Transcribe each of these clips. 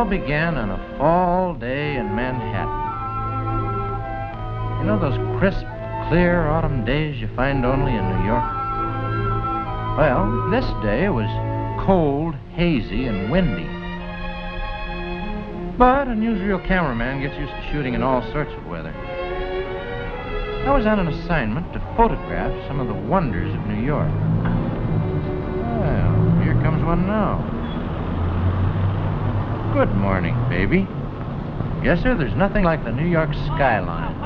began on a fall day in Manhattan. You know those crisp, clear autumn days you find only in New York? Well, this day was cold, hazy, and windy. But a newsreel cameraman gets used to shooting in all sorts of weather. I was on an assignment to photograph some of the wonders of New York. Well, here comes one now. Good morning, baby. Yes, sir, there's nothing like the New York skyline.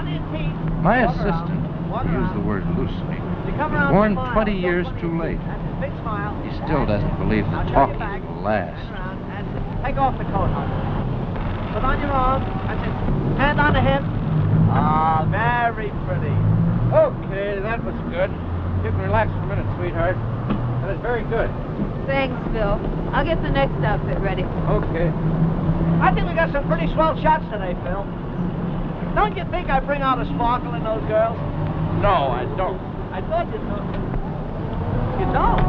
My assistant, to use the word loosely, was born 20 years too late. He still doesn't believe the talkies will last. Take off the coat, put on your arm, hand on the hip. Ah, very pretty. Okay, that was good. You can relax for a minute, sweetheart. That was very good. Thanks, Phil. I'll get the next outfit ready. Okay. I think we got some pretty swell shots today, Phil. Don't you think I bring out a sparkle in those girls? No, I don't. I thought you don't. You don't?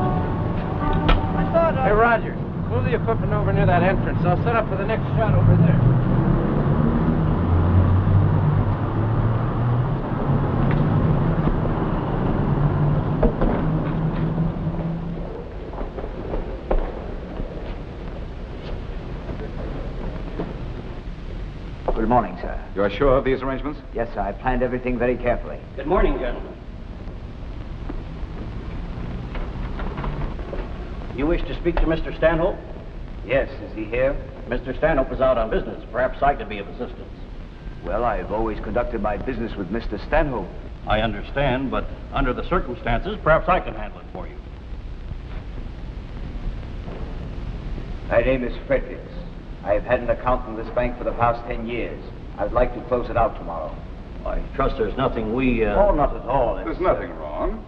I thought... Hey, Roger, move the equipment over near that entrance. I'll set up for the next shot over there. Good morning, sir. You're sure of these arrangements? Yes, sir. I planned everything very carefully. Good morning, gentlemen. You wish to speak to Mr. Stanhope? Yes, is he here? Mr. Stanhope is out on business. Perhaps I could be of assistance. Well, I've always conducted my business with Mr. Stanhope. I understand, but under the circumstances, perhaps I can handle it for you. My name is Fredericks. I've had an account in this bank for the past 10 years. I'd like to close it out tomorrow. I trust there's nothing we... Oh, not at all. There's nothing wrong.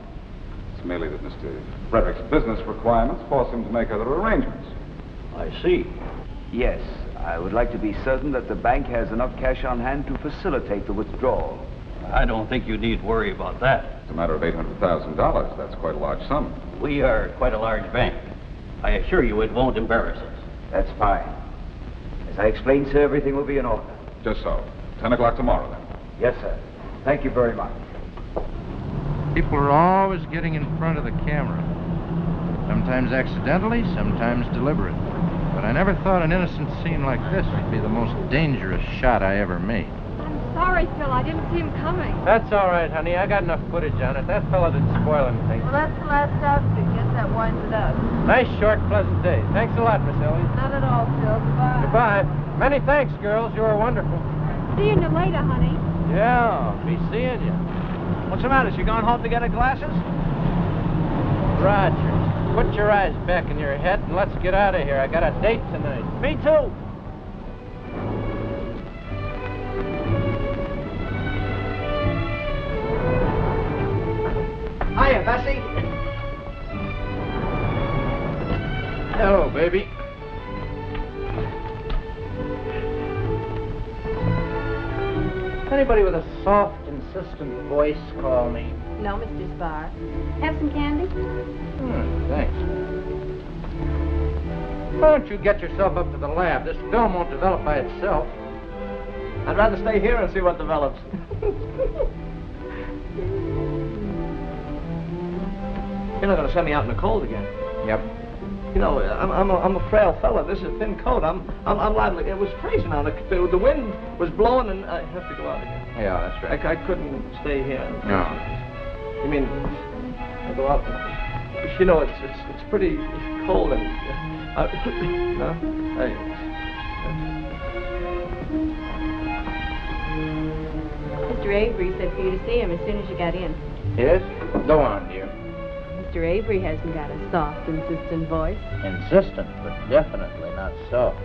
It's merely that Mr. Frederick's business requirements force him to make other arrangements. I see. Yes, I would like to be certain that the bank has enough cash on hand to facilitate the withdrawal. I don't think you need worry about that. It's a matter of $800,000. That's quite a large sum. We are quite a large bank. I assure you it won't embarrass us. That's fine. As I explained, sir, everything will be in order. Just so. 10 o'clock tomorrow, then. Yes, sir. Thank you very much. People are always getting in front of the camera. Sometimes accidentally, sometimes deliberate. But I never thought an innocent scene like this would be the most dangerous shot I ever made. I'm sorry, Phil. I didn't see him coming. That's all right, honey. I got enough footage on it. That fella didn't spoil anything. Well, that's the last outfit. Guess that winds it up. Nice, short, pleasant day. Thanks a lot, Miss Elliot. Not at all, Phil. Goodbye. Goodbye. Many thanks, girls. You were wonderful. See you later, honey. Yeah, be seeing you. What's the matter? She gone home to get her glasses? Roger, put your eyes back in your head and let's get out of here. I got a date tonight. Me too. Hiya, Bessie. Hello, baby. Anybody with a soft, insistent voice call me? No, Mr. Sparr. Have some candy? Thanks. Why don't you get yourself up to the lab? This film won't develop by itself. I'd rather stay here and see what develops. You're not going to send me out in the cold again. Yep. You know, I'm a frail fella. This is a thin coat. I'm liable. It was freezing out. The wind was blowing, and I have to go out again. Yeah, that's right. I couldn't stay here. No. You mean I go out? You know, it's pretty cold and. No. Mr. Avery said for you to see him as soon as you got in. Yes? Go on, dear. Mr. Avery hasn't got a soft, insistent voice. Insistent, but definitely not soft.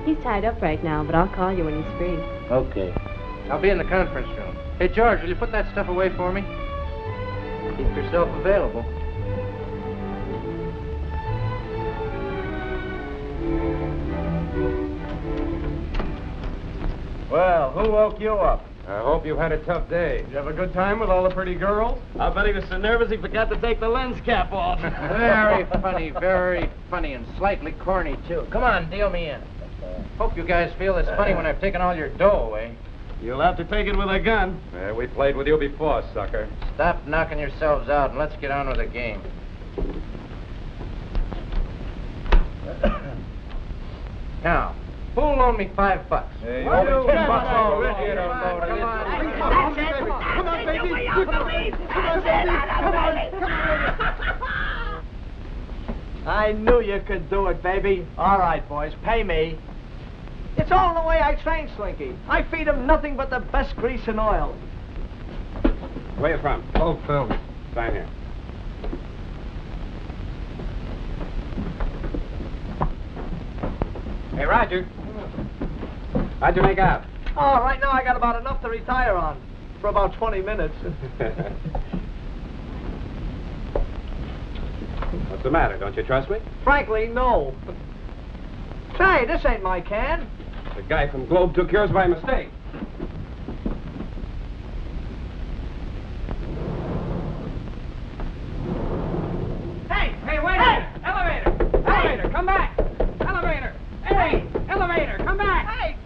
He's tied up right now, but I'll call you when he's free. Okay. I'll be in the conference room. Hey, George, will you put that stuff away for me? Keep yourself available. Well, who woke you up? I hope you've had a tough day. You have a good time with all the pretty girls? I bet he was so nervous he forgot to take the lens cap off. Very funny, and slightly corny, too. Come on, deal me in. Hope you guys feel this funny when I've taken all your dough away. You'll have to take it with a gun. We played with you before, sucker. Stop knocking yourselves out and let's get on with the game. Now, who'll loan me $5? Hey, Why you $10 already. already. Come on. Come on, baby. I knew you could do it, baby. All right, boys, pay me. It's all the way I train Slinky. I feed him nothing but the best grease and oil. Where you from? Oh, Phil. Sign here. Hey, Roger. How'd you make out? Oh, right now I got about enough to retire on. For about 20 minutes. What's the matter? Don't you trust me? Frankly, no. Say, this ain't my can. The guy from Globe took yours by mistake. Hey, wait a minute! Elevator! Elevator, come back! Elevator! Hey, elevator, come back! Hey!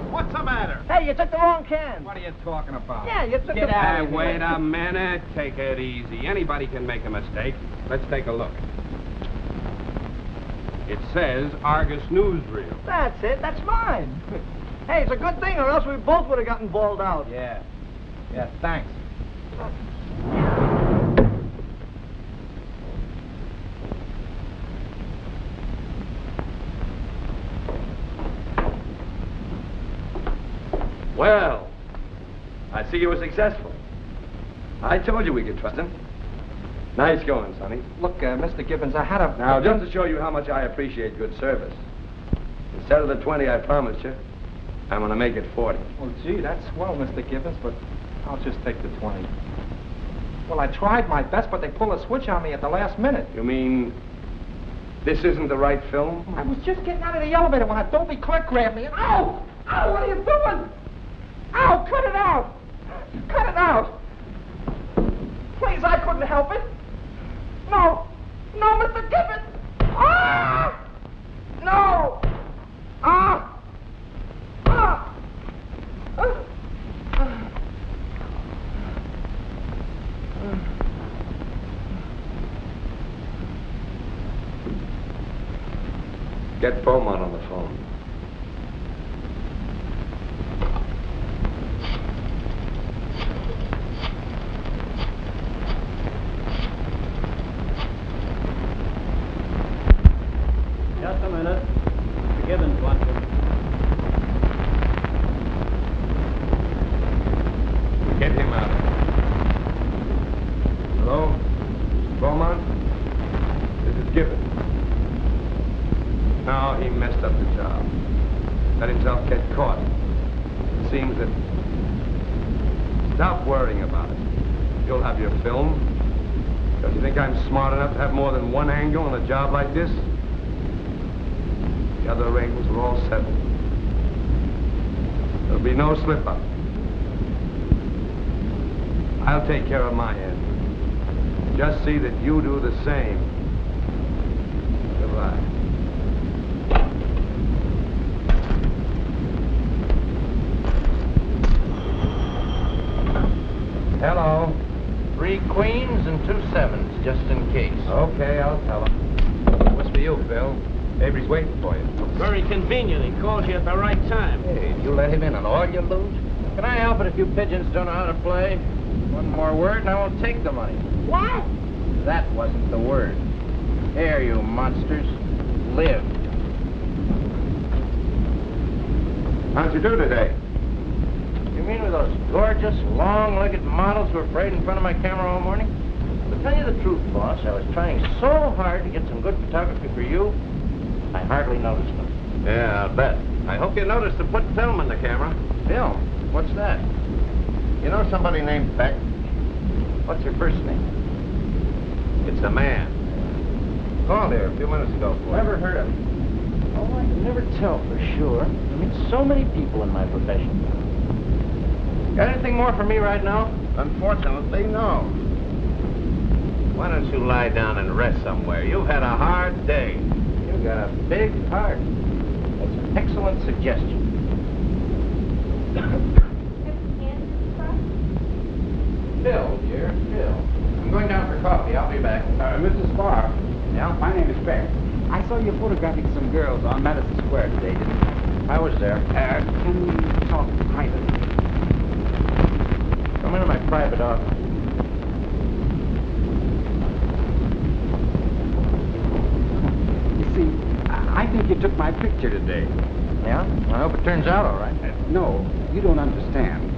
What's the matter? Hey, you took the wrong can. What are you talking about? Yeah, you took Get the... out. Hey, wait a minute. Take it easy. Anybody can make a mistake. Let's take a look. It says Argus newsreel. That's it. That's mine. Hey, it's a good thing or else we both would have gotten balled out. Yeah, thanks. Well, I see you were successful. I told you we could trust him. Nice going, Sonny. Look, Mr. Gibbons, I had a... Now, just to show you how much I appreciate good service, instead of the 20 I promised you, I'm going to make it 40. Well, gee, that's swell, Mr. Gibbons, but I'll just take the 20. Well, I tried my best, but they pulled a switch on me at the last minute. You mean this isn't the right film? I was just getting out of the elevator when a dopey clerk grabbed me and... Ow! Ow, what are you doing? Ow, cut it out! Cut it out! Please, I couldn't help it. No! No, Mr. Gibbons! Ah! No! Ah! Ah! Get Beaumont on the phone. Just a minute. Mr. Gibbons wants you. Get him out. Hello? Beaumont? This is Gibbons. No, he messed up the job. Let himself get caught. It seems that... Stop worrying about it. You'll have your film. Don't you think I'm smart enough to have more than one angle on a job like this? The other arrangements were all settled. There'll be no slip-up. I'll take care of my end. Just see that you do the same. Goodbye. Hello. 3 queens and 2 sevens, just in case. Okay, I'll tell him. What's for you, Phil? Avery's waiting for you. Very convenient. He calls you at the right time. Hey, you let him in on all you lose? Can I help it if you pigeons don't know how to play? One more word and I won't take the money. What? That wasn't the word. Here, you monsters. Live. How'd you do today? You mean with those gorgeous, long-legged models who were parade in front of my camera all morning? To tell you the truth, boss, I was trying so hard to get some good photography for you, I hardly noticed them. Yeah, I'll bet. I hope you noticed to put film in the camera. Film? What's that? You know somebody named Beck? What's your first name? It's a man. Called here a few minutes ago for Never heard of him. Oh, I can never tell for sure. I meet so many people in my profession. Got anything more for me right now? Unfortunately, no. Why don't you lie down and rest somewhere? You've had a hard day. You got a big heart. A It's an excellent suggestion. Phil, dear, Phil. I'm going down for coffee. I'll be back. Mrs. Sparr. Yeah? My name is Beck. I saw you photographing some girls on Madison Square today, didn't you? I was there. Can we talk privately? Come into my private office. You see, I think you took my picture today. Yeah? I hope it turns out all right. No, you don't understand.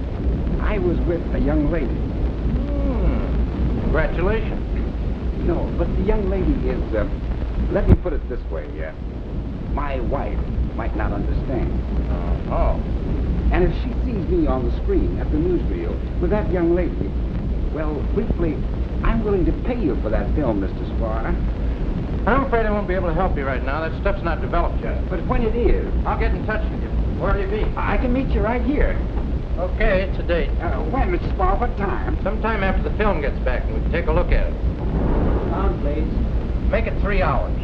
I was with a young lady. Congratulations. No, but the young lady is, let me put it this way, my wife might not understand. Oh. And if she sees me on the screen at the newsreel with that young lady, well, briefly, I'm willing to pay you for that film, Mr. Sparr. I'm afraid I won't be able to help you right now. That stuff's not developed yet. But when it is, I'll get in touch with you. Where'll you be? I can meet you right here. Okay, it's a date. When, Mr. Sparr? What time? Sometime after the film gets back and we can take a look at it. Sound, please. Make it 3 hours.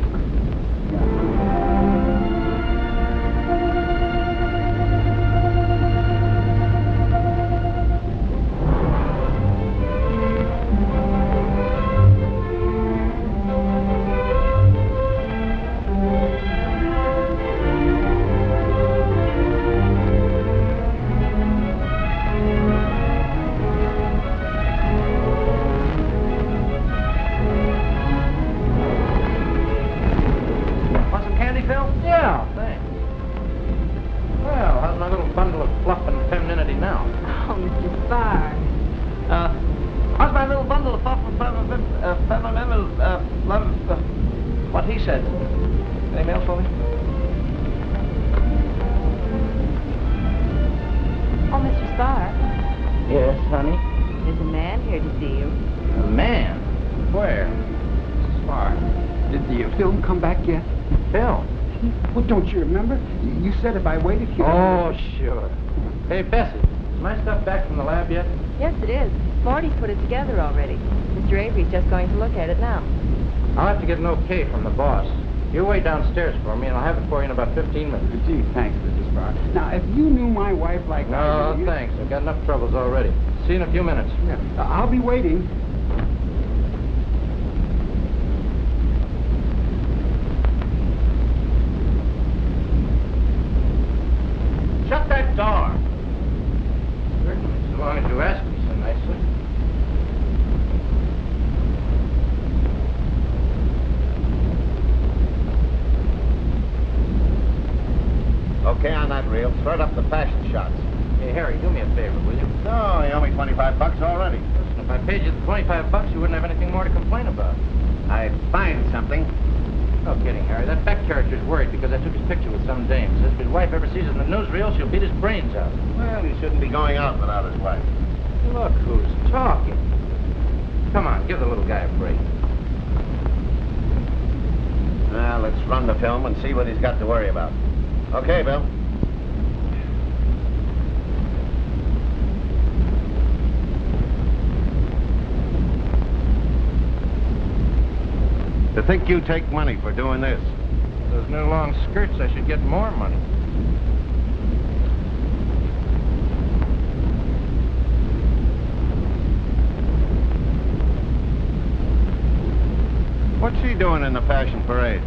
What he said. Any mail for me? Oh, Mr. Sparr, Yes, honey? there's a man here to see you. A man? Where? Mrs. Sparr, did the film come back yet? Phil. Well, don't you remember? You said if I waited here... Oh, sure. Hey, Bessie, is my stuff back from the lab yet? Yes, it is. Morty's put it together already. Mr. Avery's just going to look at it now. I'll have to get an okay from the boss. You wait downstairs for me, and I'll have it for you in about 15 minutes. Gee, thanks, Mrs. Sparr. Now, if you knew my wife like I No, do... thanks. I've got enough troubles already. See you in a few minutes. Yeah, I'll be waiting. Shut that door. Certainly, so long as you ask me so nicely. Okay on that reel. Start up the fashion shots. Hey, Harry, do me a favor, will you? No, you owe me $25 already. Listen, if I paid you the $25, you wouldn't have anything more to complain about. I'd find something. No kidding, Harry. That Beck character's worried because I took his picture with some dame. Says if his wife ever sees it in the newsreel, she'll beat his brains out. Well, he shouldn't be going out without his wife. Look who's talking. Come on, give the little guy a break. Well, let's run the film and see what he's got to worry about. Okay, Bill. To think you take money for doing this. Those new long skirts, I should get more money. What's she doing in the fashion parade?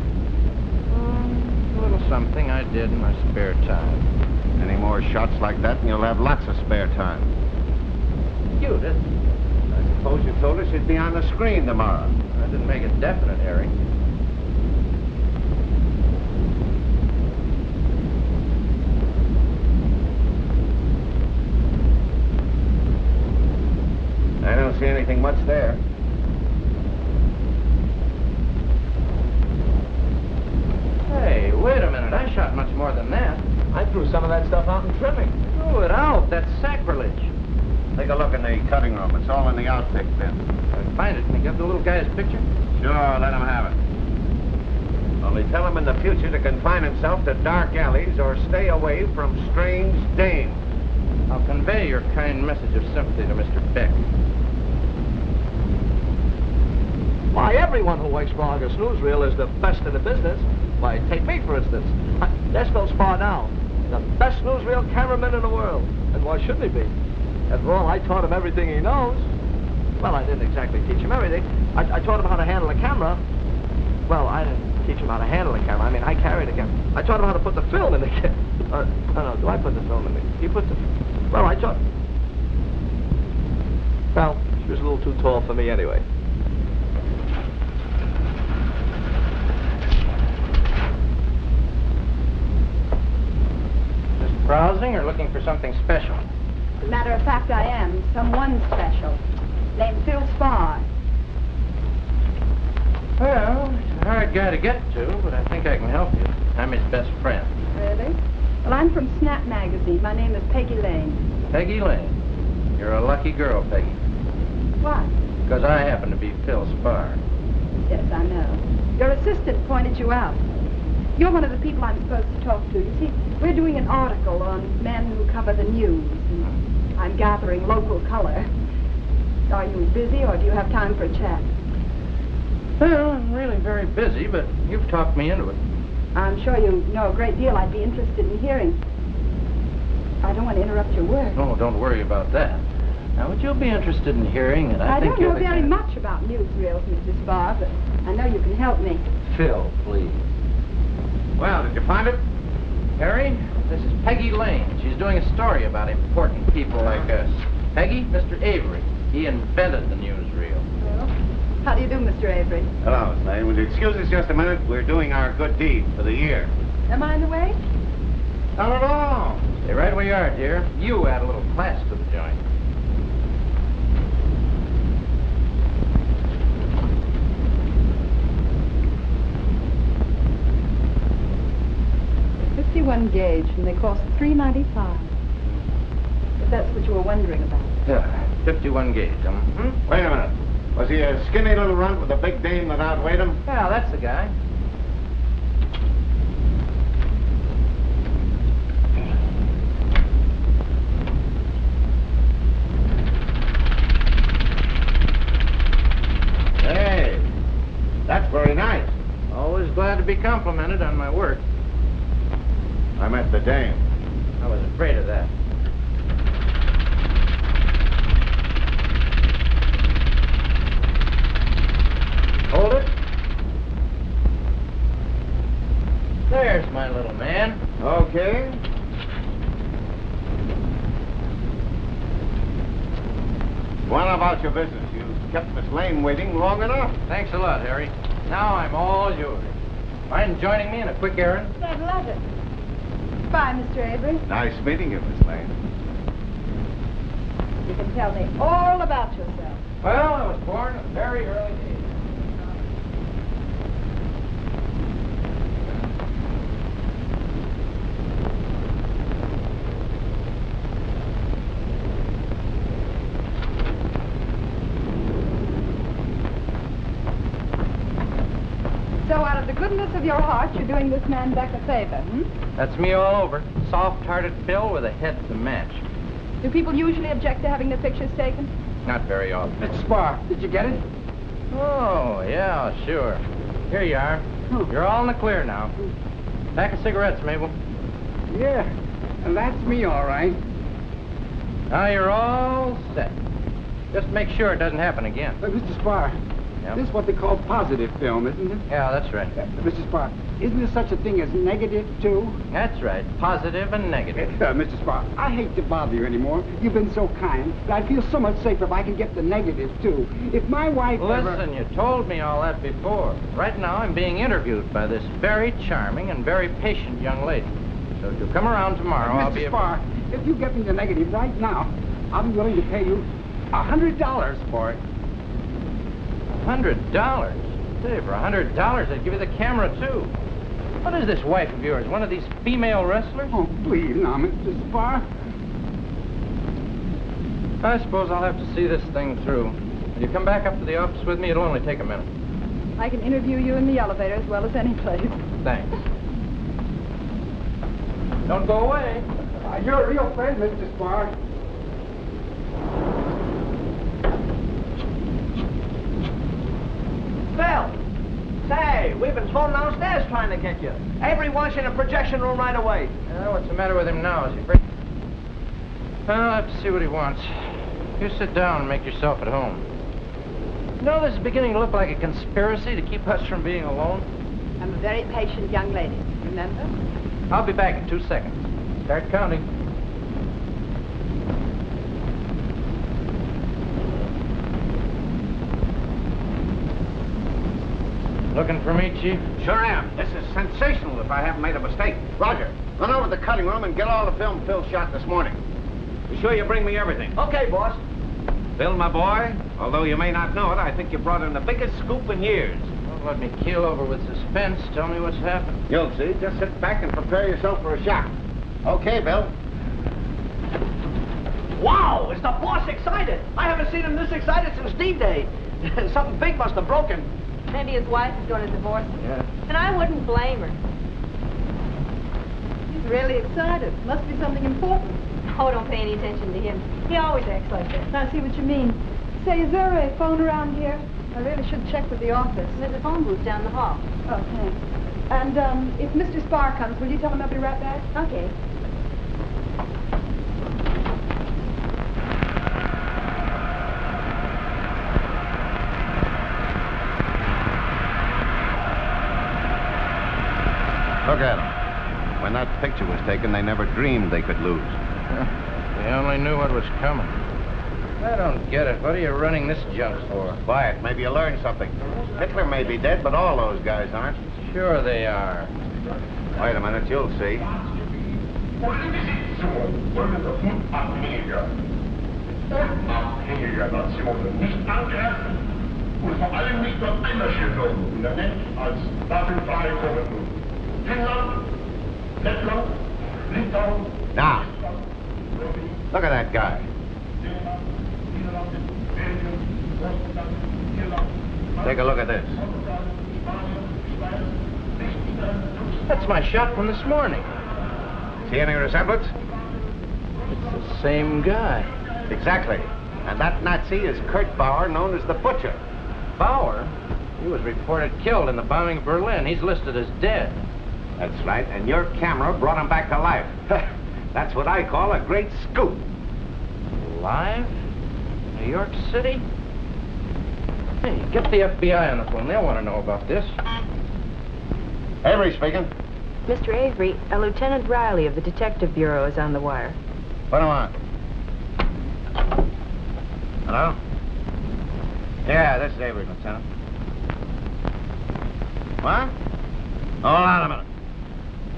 A little something I did in my spare time. Any more shots like that and you'll have lots of spare time. Judith? I suppose you told her she'd be on the screen tomorrow. That didn't make it definite, Harry. I don't see anything much there. Hey, wait a minute. I shot much more than that. I threw some of that stuff out in trimming. Threw it out. That's sacrilege. Take a look in the cutting room. It's all in the outpick bin. If I find it, can you give the little guy's picture? Sure, let him have it. Only tell him in the future to confine himself to dark alleys or stay away from strange dames. I'll convey your kind message of sympathy to Mr. Beck. Why, everyone who works for August Newsreel is the best in the business. Why, take me, for instance. There's Phil Sparr now, the best newsreel cameraman in the world. And why shouldn't he be? After all, I taught him everything he knows. Well, I didn't exactly teach him everything. I taught him how to handle a camera. Well, I didn't teach him how to handle a camera. I mean, I carried a camera. I taught him how to put the film in the camera. No, do I put the film in the... He put the... Well, I taught... Well, she was a little too tall for me anyway. Just browsing or looking for something special? As a matter of fact, I am. Someone special. Named Phil Sparr. Well, he's a hard guy to get to, but I think I can help you. I'm his best friend. Really? Well, I'm from Snap Magazine. My name is Peggy Lane. Peggy Lane. You're a lucky girl, Peggy. Why? Because I happen to be Phil Sparr. Yes, I know. Your assistant pointed you out. You're one of the people I'm supposed to talk to. You see, we're doing an article on men who cover the news. And I'm gathering local color. Are you busy, or do you have time for a chat? Well, I'm really very busy, but you've talked me into it. I'm sure you know a great deal I'd be interested in hearing. I don't want to interrupt your work. Oh, don't worry about that. Now, what you'll be interested in hearing, and I think don't know you'll... very much about newsreels, Mr. Sparr, but I know you can help me. Phil, please. Well, did you find it? Harry, this is Peggy Lane. She's doing a story about important people like us. Peggy, Mr. Avery. He invented the newsreel. Well, how do you do, Mr. Avery? Hello, Miss Lane. Would you excuse us just a minute? We're doing our good deed for the year. Am I in the way? Not at all. Stay right where you are, dear. You add a little class to the joint. $51 gauge, and they cost $3.95. If that's what you were wondering about. Yeah, 51 gauge. Wait a minute. Was he a skinny little runt with a big dame that outweighed him? Yeah, that's the guy. Hey, that's very nice. Always glad to be complimented on my work. I meant the dame. I was afraid of that. Hold it. There's my little man. Okay. Well, about your business? You've kept Miss Lane waiting long enough. Thanks a lot, Harry. Now I'm all yours. Mind joining me in a quick errand? I'd love it. Bye, Mr. Avery. Nice meeting you, Miss Lane. You can tell me all about yourself. Well, I was born at a very early age. So out of the goodness of your heart, you're doing this man Beck a favor, hmm? That's me all over. Soft-hearted Phil with a head to match. Do people usually object to having their pictures taken? Not very often. Mr. Sparr, did you get it? Oh, yeah, sure. Here you are. You're all in the clear now. Pack of cigarettes, Mabel. Yeah, and that's me, all right. Now you're all set. Just make sure it doesn't happen again. Mr. Sparr, Yep. this is what they call positive film, isn't it? Yeah, that's right. Mr. Sparr, isn't there such a thing as negative, too? That's right. Positive and negative. Mr. Sparr, I hate to bother you anymore. You've been so kind, but I'd feel so much safer if I could get the negative, too. If my wife Listen, you told me all that before. Right now, I'm being interviewed by this very charming and very patient young lady. So if you'll come around tomorrow, I'll be... Mr. Sparr, if you get me the negative right now, I'll be willing to pay you $100 for it. $100? Say, for $100, I'd give you the camera, too. What is this wife of yours, one of these female wrestlers? Oh, please, now, Mr. Sparr. I suppose I'll have to see this thing through. Will you come back up to the office with me? It'll only take a minute. I can interview you in the elevator as well as any place. Thanks. Don't go away. You're a real friend, Mr. Sparr. Phil! Say, we've been told downstairs trying to get you. Avery wants you in a projection room right away. What's the matter with him now? Is he breaking? I'll have to see what he wants. You sit down and make yourself at home. You know, this is beginning to look like a conspiracy to keep us from being alone. I'm a very patient young lady, remember? I'll be back in 2 seconds. Start counting. Looking for me, Chief? Sure am. This is sensational if I haven't made a mistake. Roger, run over to the cutting room and get all the film Phil shot this morning. Be sure you bring me everything. Okay, boss. Phil, my boy, although you may not know it, I think you brought in the biggest scoop in years. Don't let me keel over with suspense. Tell me what's happened. You'll see. Just sit back and prepare yourself for a shock. Okay, Bill. Wow, is the boss excited? I haven't seen him this excited since D-Day. Something big must have broken. Maybe his wife is going to divorce him. Yeah. And I wouldn't blame her. He's really excited. Must be something important. Oh, don't pay any attention to him. He always acts like that. I see what you mean. Say, is there a phone around here? I really should check with the office. There's a phone booth down the hall. Oh, thanks. And if Mr. Sparr comes, will you tell him I'll be right back? Okay. Look at them. When that picture was taken, they never dreamed they could lose. They only knew what was coming. I don't get it. What are you running this junk for? Quiet. Maybe you learned something. Hitler may be dead, but all those guys aren't. Sure they are. Wait a minute, you'll see. Now, look at that guy. Take a look at this. That's my shot from this morning. See any resemblance? It's the same guy. Exactly. And that Nazi is Kurt Bauer, known as the Butcher. Bauer? He was reported killed in the bombing of Berlin. He's listed as dead. That's right, and your camera brought him back to life. That's what I call a great scoop. Live? New York City? Hey, get the FBI on the phone. They'll want to know about this. Avery speaking. Mr. Avery, a Lieutenant Riley of the Detective Bureau is on the wire. Put him on. Hello? Yeah, this is Avery, Lieutenant. What? Hold on a minute.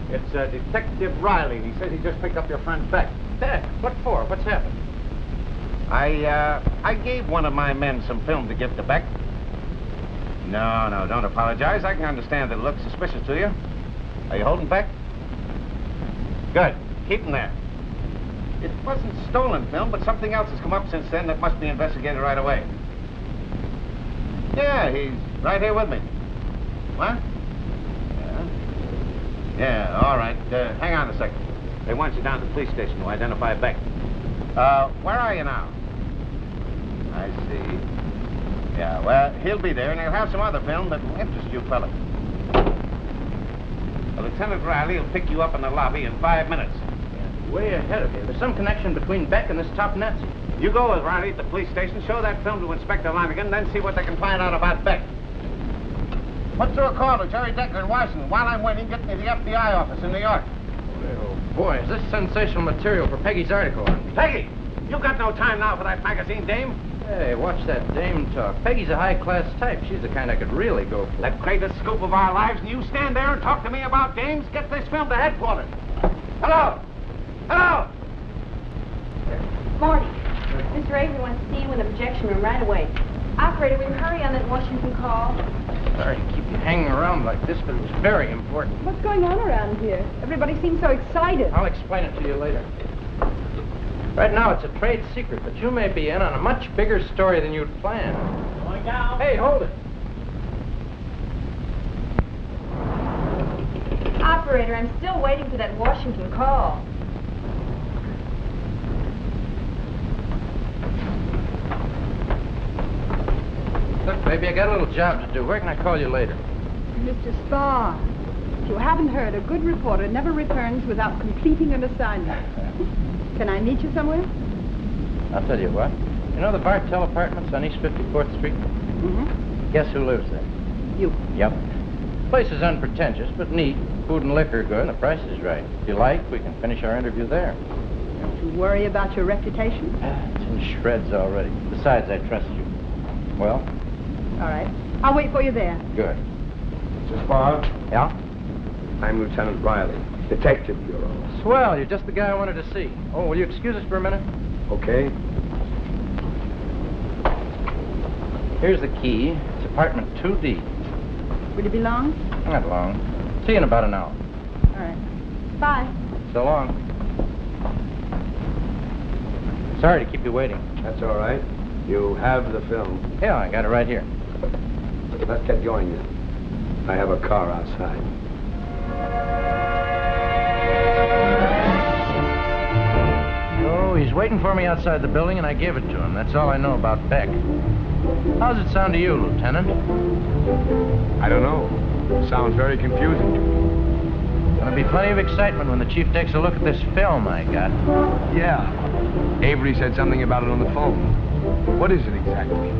It's Detective Riley. He says he just picked up your friend Beck. Beck? What for? What's happened? I gave one of my men some film to give to Beck. No, don't apologize. I can understand that it looks suspicious to you. Are you holding Beck? Good. Keep him there. It wasn't stolen film, but something else has come up since then that must be investigated right away. Yeah, he's right here with me. What? Yeah, all right. Hang on a second. They want you down to the police station to identify Beck. Where are you now? I see. Yeah, well, he'll be there, and he'll have some other film that will interest you, fella. Well, Lieutenant Riley will pick you up in the lobby in 5 minutes. Yeah, way ahead of you. There's some connection between Beck and this top Nazi. You go with Riley at the police station, show that film to Inspector Lanigan, then see what they can find out about Beck. Put through a call to Jerry Decker in Washington. While I'm waiting, get me to the FBI office in New York. Oh, boy, is this sensational material for Peggy's article on me. Peggy! You got no time now for that magazine, dame. Hey, watch that dame talk. Peggy's a high-class type. She's the kind I could really go for. The greatest scoop of our lives, and you stand there and talk to me about dames? Get this film to headquarters. Hello? Hello? Morty, Mr. Avery wants to see you in the projection room right away. Operator, will you hurry on that Washington call? Sorry to keep you hanging around like this, but it was very important. What's going on around here? Everybody seems so excited. I'll explain it to you later. Right now, it's a trade secret, but you may be in on a much bigger story than you'd planned. Going down. Hey, hold it. Operator, I'm still waiting for that Washington call. Look, baby. I got a little job to do. Where can I call you later? Mr. Sparr, if you haven't heard, a good reporter never returns without completing an assignment. Can I meet you somewhere? I'll tell you what. You know the Bartell Apartments on East 54th Street? Mm-hmm. Guess who lives there? You. Yep. Place is unpretentious, but neat. Food and liquor are good, and the price is right. If you like, we can finish our interview there. Don't you worry about your reputation? It's in shreds already. Besides, I trust you. Well? All right. I'll wait for you there. Good. Mr. Sparr? Yeah? I'm Lieutenant Riley, Detective Bureau. Swell, you're just the guy I wanted to see. Oh, will you excuse us for a minute? Okay. Here's the key. It's apartment 2D. Will you be long? Not long. See you in about an hour. All right. Bye. So long. Sorry to keep you waiting. That's all right. You have the film. Yeah, I got it right here. Let's get going then. I have a car outside. Oh, he's waiting for me outside the building, and I gave it to him. That's all I know about Beck. How's it sound to you, Lieutenant? I don't know. Sounds very confusing to me. Gonna be plenty of excitement when the chief takes a look at this film I got. Yeah. Avery said something about it on the phone. What is it exactly?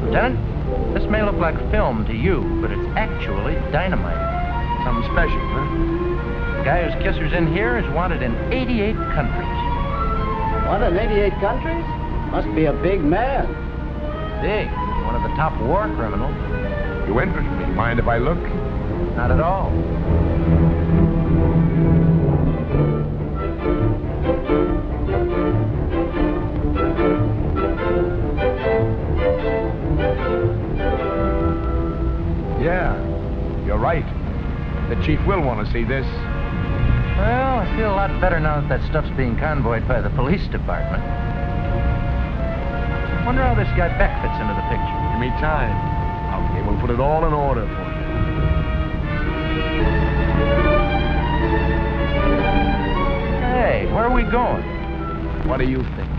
Lieutenant, this may look like film to you, but it's actually dynamite. Something special, huh? The guy whose kisser's in here is wanted in 88 countries. Wanted in 88 countries? Must be a big man. Big. One of the top war criminals. You interest me. Mind if I look? Not at all. Yeah, you're right. The chief will want to see this. Well, I feel a lot better now that that stuff's being convoyed by the police department. Wonder how this guy Beck fits into the picture. Give me time. Okay, we'll put it all in order for you. Hey, where are we going? What do you think?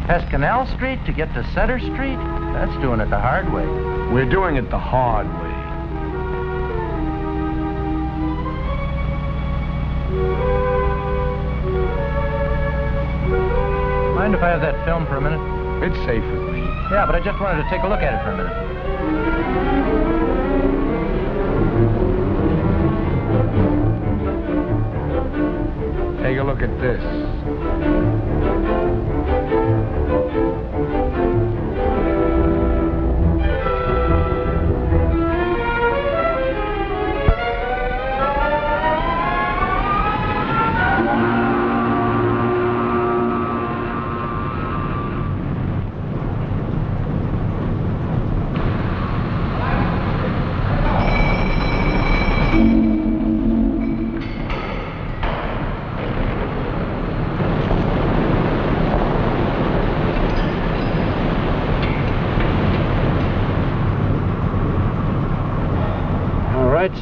Past Canal Street to get to Center Street? That's doing it the hard way. We're doing it the hard way. Mind if I have that film for a minute? It's safe with me. Yeah, but I just wanted to take a look at it for a minute. Take a look at this.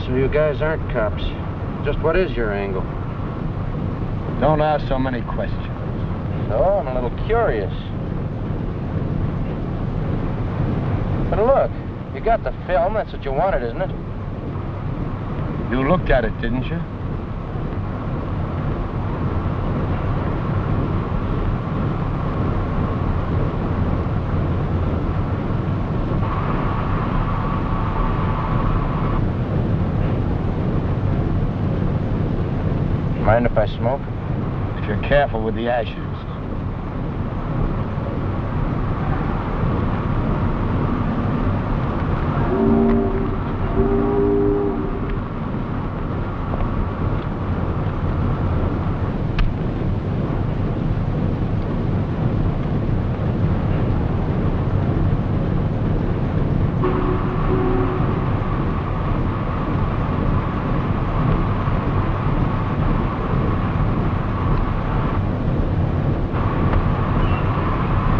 So you guys aren't cops. Just what is your angle? Don't ask so many questions. So, I'm a little curious. But look, you got the film. That's what you wanted, isn't it? You looked at it, didn't you? Mind if I smoke? If you're careful with the ashes.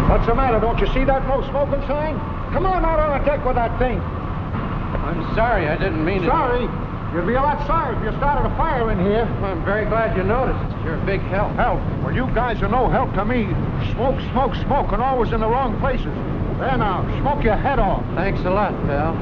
What's the matter? Don't you see that no smoking sign? Come on out on the deck with that thing. I'm sorry, I didn't mean it. Sorry? You'd be a lot sorry if you started a fire in here. I'm very glad you noticed. You're a big help. Help? Well, you guys are no help to me. Smoke, smoke, smoke, and always in the wrong places. There now, smoke your head off. Thanks a lot, pal.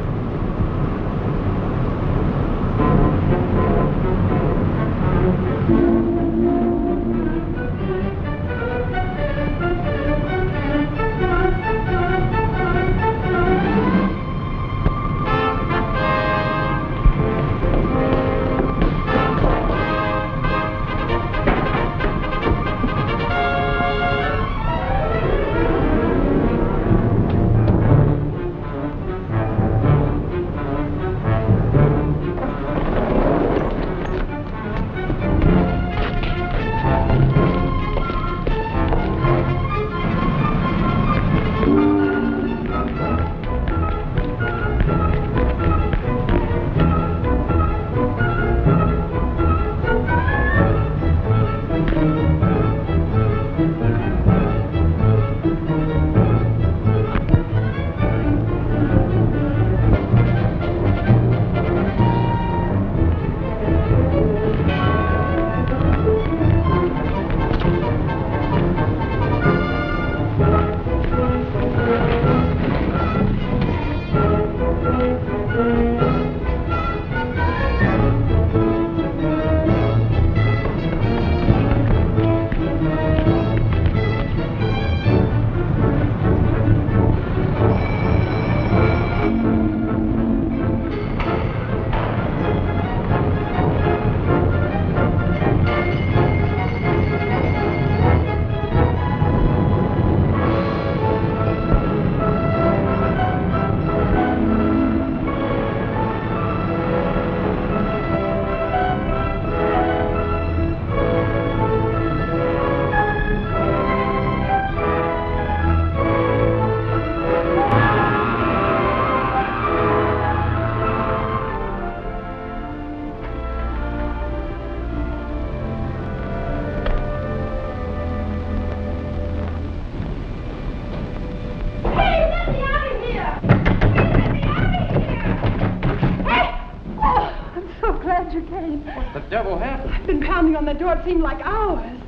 On the door, it seemed like hours.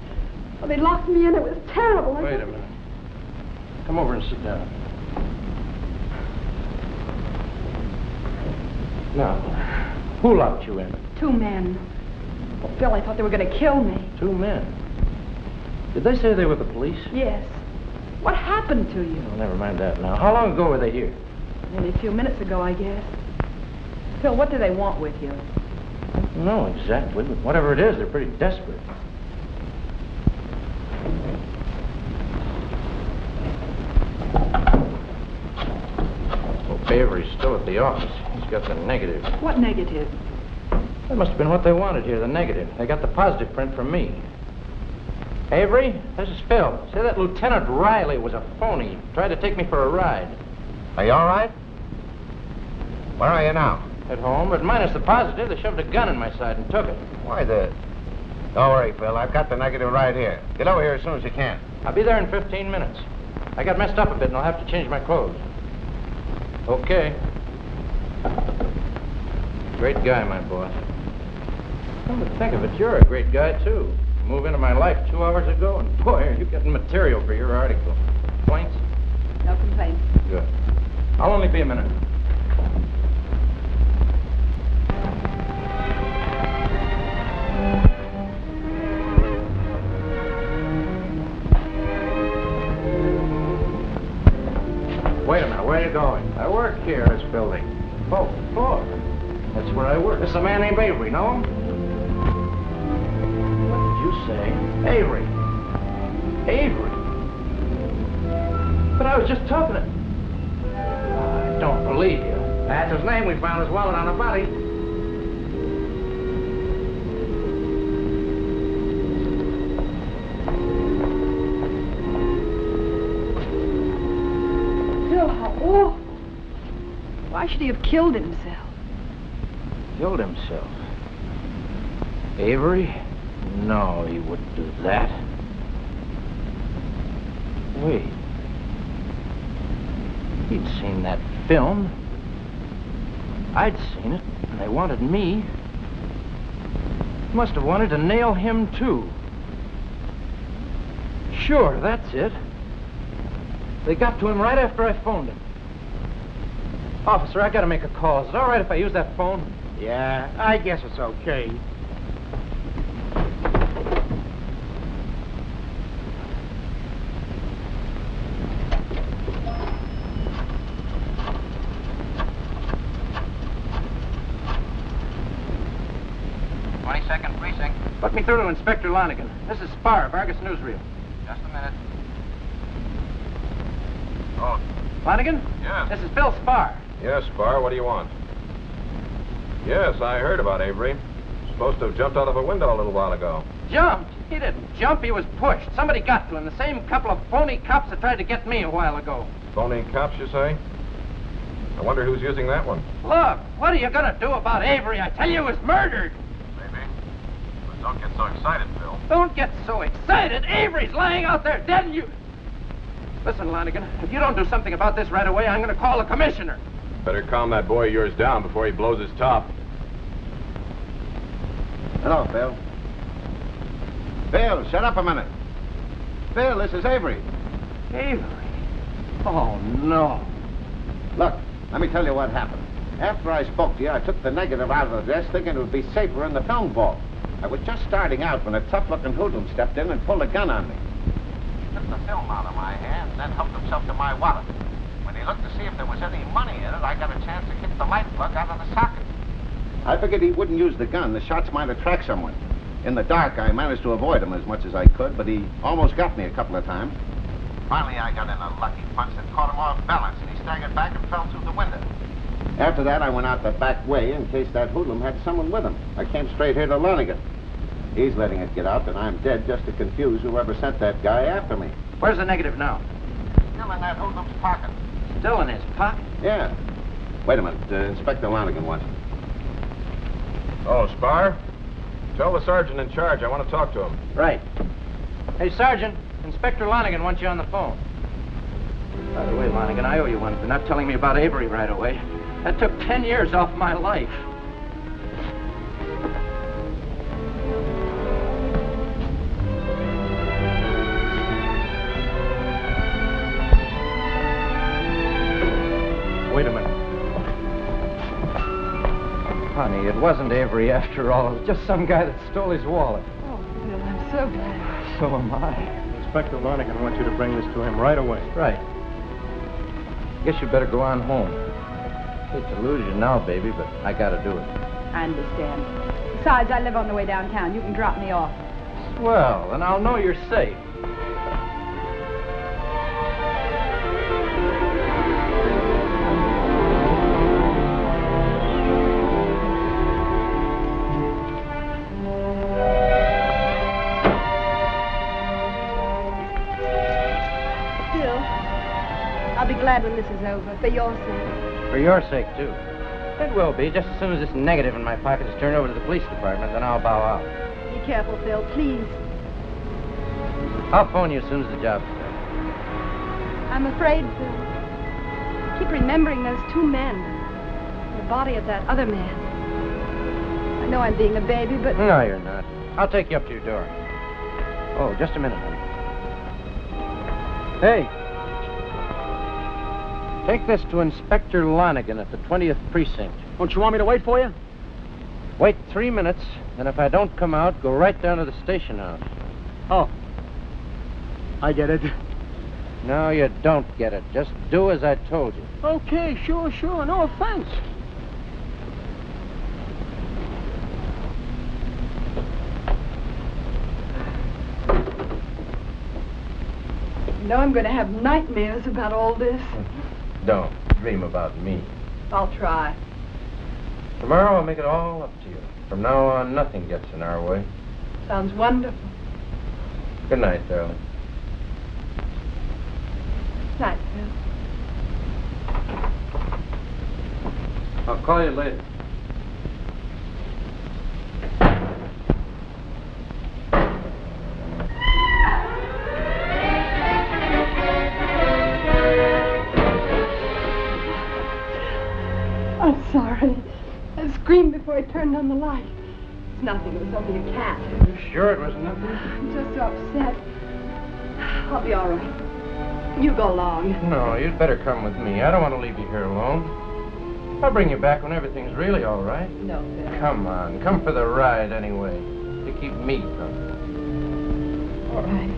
Well, they locked me in. It was terrible. Wait a minute. Come over and sit down. Now, who locked you in? 2 men. Well, Phil, I thought they were going to kill me. 2 men? Did they say they were the police? Yes. What happened to you? Oh, never mind that now. How long ago were they here? Maybe a few minutes ago, I guess. Phil, what do they want with you? I don't know exactly, but whatever it is, they're pretty desperate. Well, Avery's still at the office. He's got the negative. What negative? That must have been what they wanted here, the negative. They got the positive print from me. Avery, this is Phil. Say that Lieutenant Riley was a phony. He tried to take me for a ride. Are you all right? Where are you now? At home, but minus the positive, they shoved a gun in my side and took it. Why, don't worry, Phil. I've got the negative right here. Get over here as soon as you can. I'll be there in 15 minutes. I got messed up a bit, and I'll have to change my clothes. Okay. Great guy, my boss. Come to think of it, you're a great guy, too. You moved into my life 2 hours ago, and boy, are you getting material for your article. Complaints? No complaints. Good. I'll only be a minute. Wait a minute, where are you going? I work here in this building. Oh, floor. That's where I work. This is a man named Avery, know him? What did you say? Avery. Avery? But I was just talking to... I don't believe you. That's his name. We found his wallet on the body. Oh, why should he have killed himself? Killed himself? Avery? No, he wouldn't do that. Wait. He'd seen that film. I'd seen it, and they wanted me. Must have wanted to nail him, too. Sure, that's it. They got to him right after I phoned him. Officer, I gotta make a call. Is it all right if I use that phone? Yeah, I guess it's okay. Put me through to Inspector Lonigan. This is Sparr of Argus Newsreel. Just a minute. Oh. Lonigan? Yes. This is Phil Sparr. Yes, Sparr, what do you want? Yes, I heard about Avery. Supposed to have jumped out of a window a little while ago. Jumped? He didn't jump, he was pushed. Somebody got to him. The same couple of phony cops that tried to get me a while ago. Phony cops, you say? I wonder who's using that one. Look, what are you gonna do about Avery? I tell you, he was murdered. Don't get so excited, Phil. Don't get so excited. Avery's lying out there dead and you... Listen, Lonigan, if you don't do something about this right away, I'm going to call the commissioner. Better calm that boy of yours down before he blows his top. Hello, Phil. Phil, shut up a minute. Phil, this is Avery. Avery? Oh, no. Look, let me tell you what happened. After I spoke to you, I took the negative out of the desk thinking it would be safer in the film vault. I was just starting out when a tough-looking hoodlum stepped in and pulled a gun on me. He took the film out of my hand and then hooked himself to my wallet. When he looked to see if there was any money in it, I got a chance to kick the light plug out of the socket. I figured he wouldn't use the gun. The shots might attract someone. In the dark, I managed to avoid him as much as I could, but he almost got me a couple of times. Finally, I got in a lucky punch that caught him off balance, and he staggered back and fell through the window. After that, I went out the back way in case that hoodlum had someone with him. I came straight here to Lonigan. He's letting it get out that I'm dead just to confuse whoever sent that guy after me. Where's the negative now? Still in that hoodlum's pocket. Still in his pocket? Yeah. Wait a minute. Inspector Lonigan wants it. Oh, Sparr? Tell the sergeant in charge I want to talk to him. Right. Hey, Sergeant, Inspector Lonigan wants you on the phone. By the way, Lonigan, I owe you one for not telling me about Avery right away. That took 10 years off my life. Wait a minute. Honey, it wasn't Avery after all. It was just some guy that stole his wallet. Oh, Bill, I'm so glad. So am I. Inspector Lonigan wants you to bring this to him right away. Right. Guess you better go on home. Hate to lose you now, baby, but I gotta do it. I understand. Besides, I live on the way downtown. You can drop me off. Well, then I'll know you're safe. I'll be glad when this is over, for your sake. For your sake, too. It will be, just as soon as this negative in my pocket is turned over to the police department, then I'll bow out. Be careful, Phil, please. I'll phone you as soon as the job's done. I'm afraid, Phil. I keep remembering those two men. The body of that other man. I know I'm being a baby, but... No, you're not. I'll take you up to your door. Oh, just a minute, honey. Hey. Take this to Inspector Lonigan at the 20th Precinct. Don't you want me to wait for you? Wait 3 minutes, then if I don't come out, go right down to the station house. Oh. I get it. No, you don't get it. Just do as I told you. Okay, sure. No offense. You know I'm going to have nightmares about all this. Don't dream about me. I'll try. Tomorrow I'll make it all up to you. From now on, nothing gets in our way. Sounds wonderful. Good night, darling. Night, Phil. I'll call you later. I'm sorry. I screamed before I turned on the light. It's nothing. It was only a cat. You sure it was nothing? I'm just so upset. I'll be all right. You go along. No, you'd better come with me. I don't want to leave you here alone. I'll bring you back when everything's really all right. No, Phil. Come on, come for the ride anyway, to keep me company. All right.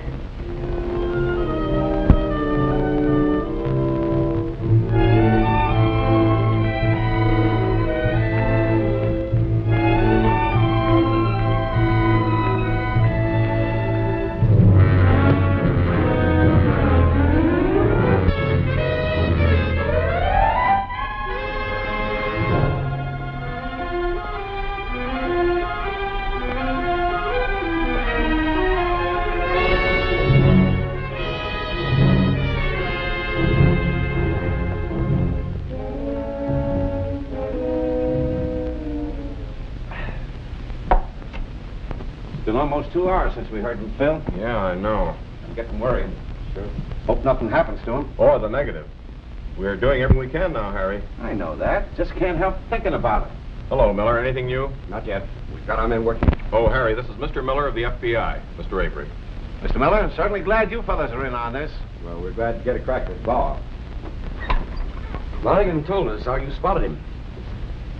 Almost 2 hours since we heard from Phil. Yeah, I know. I'm getting worried. Sure. Hope nothing happens to him. Or the negative. We're doing everything we can now, Harry. I know that. Just can't help thinking about it. Hello, Miller. Anything new? Not yet. We've got our men working. Oh, Harry, this is Mr. Miller of the FBI. Mr. Avery. Mr. Miller, I'm certainly glad you fellas are in on this. Well, we're glad to get a crack at Bauer. Lonigan told us how you spotted him.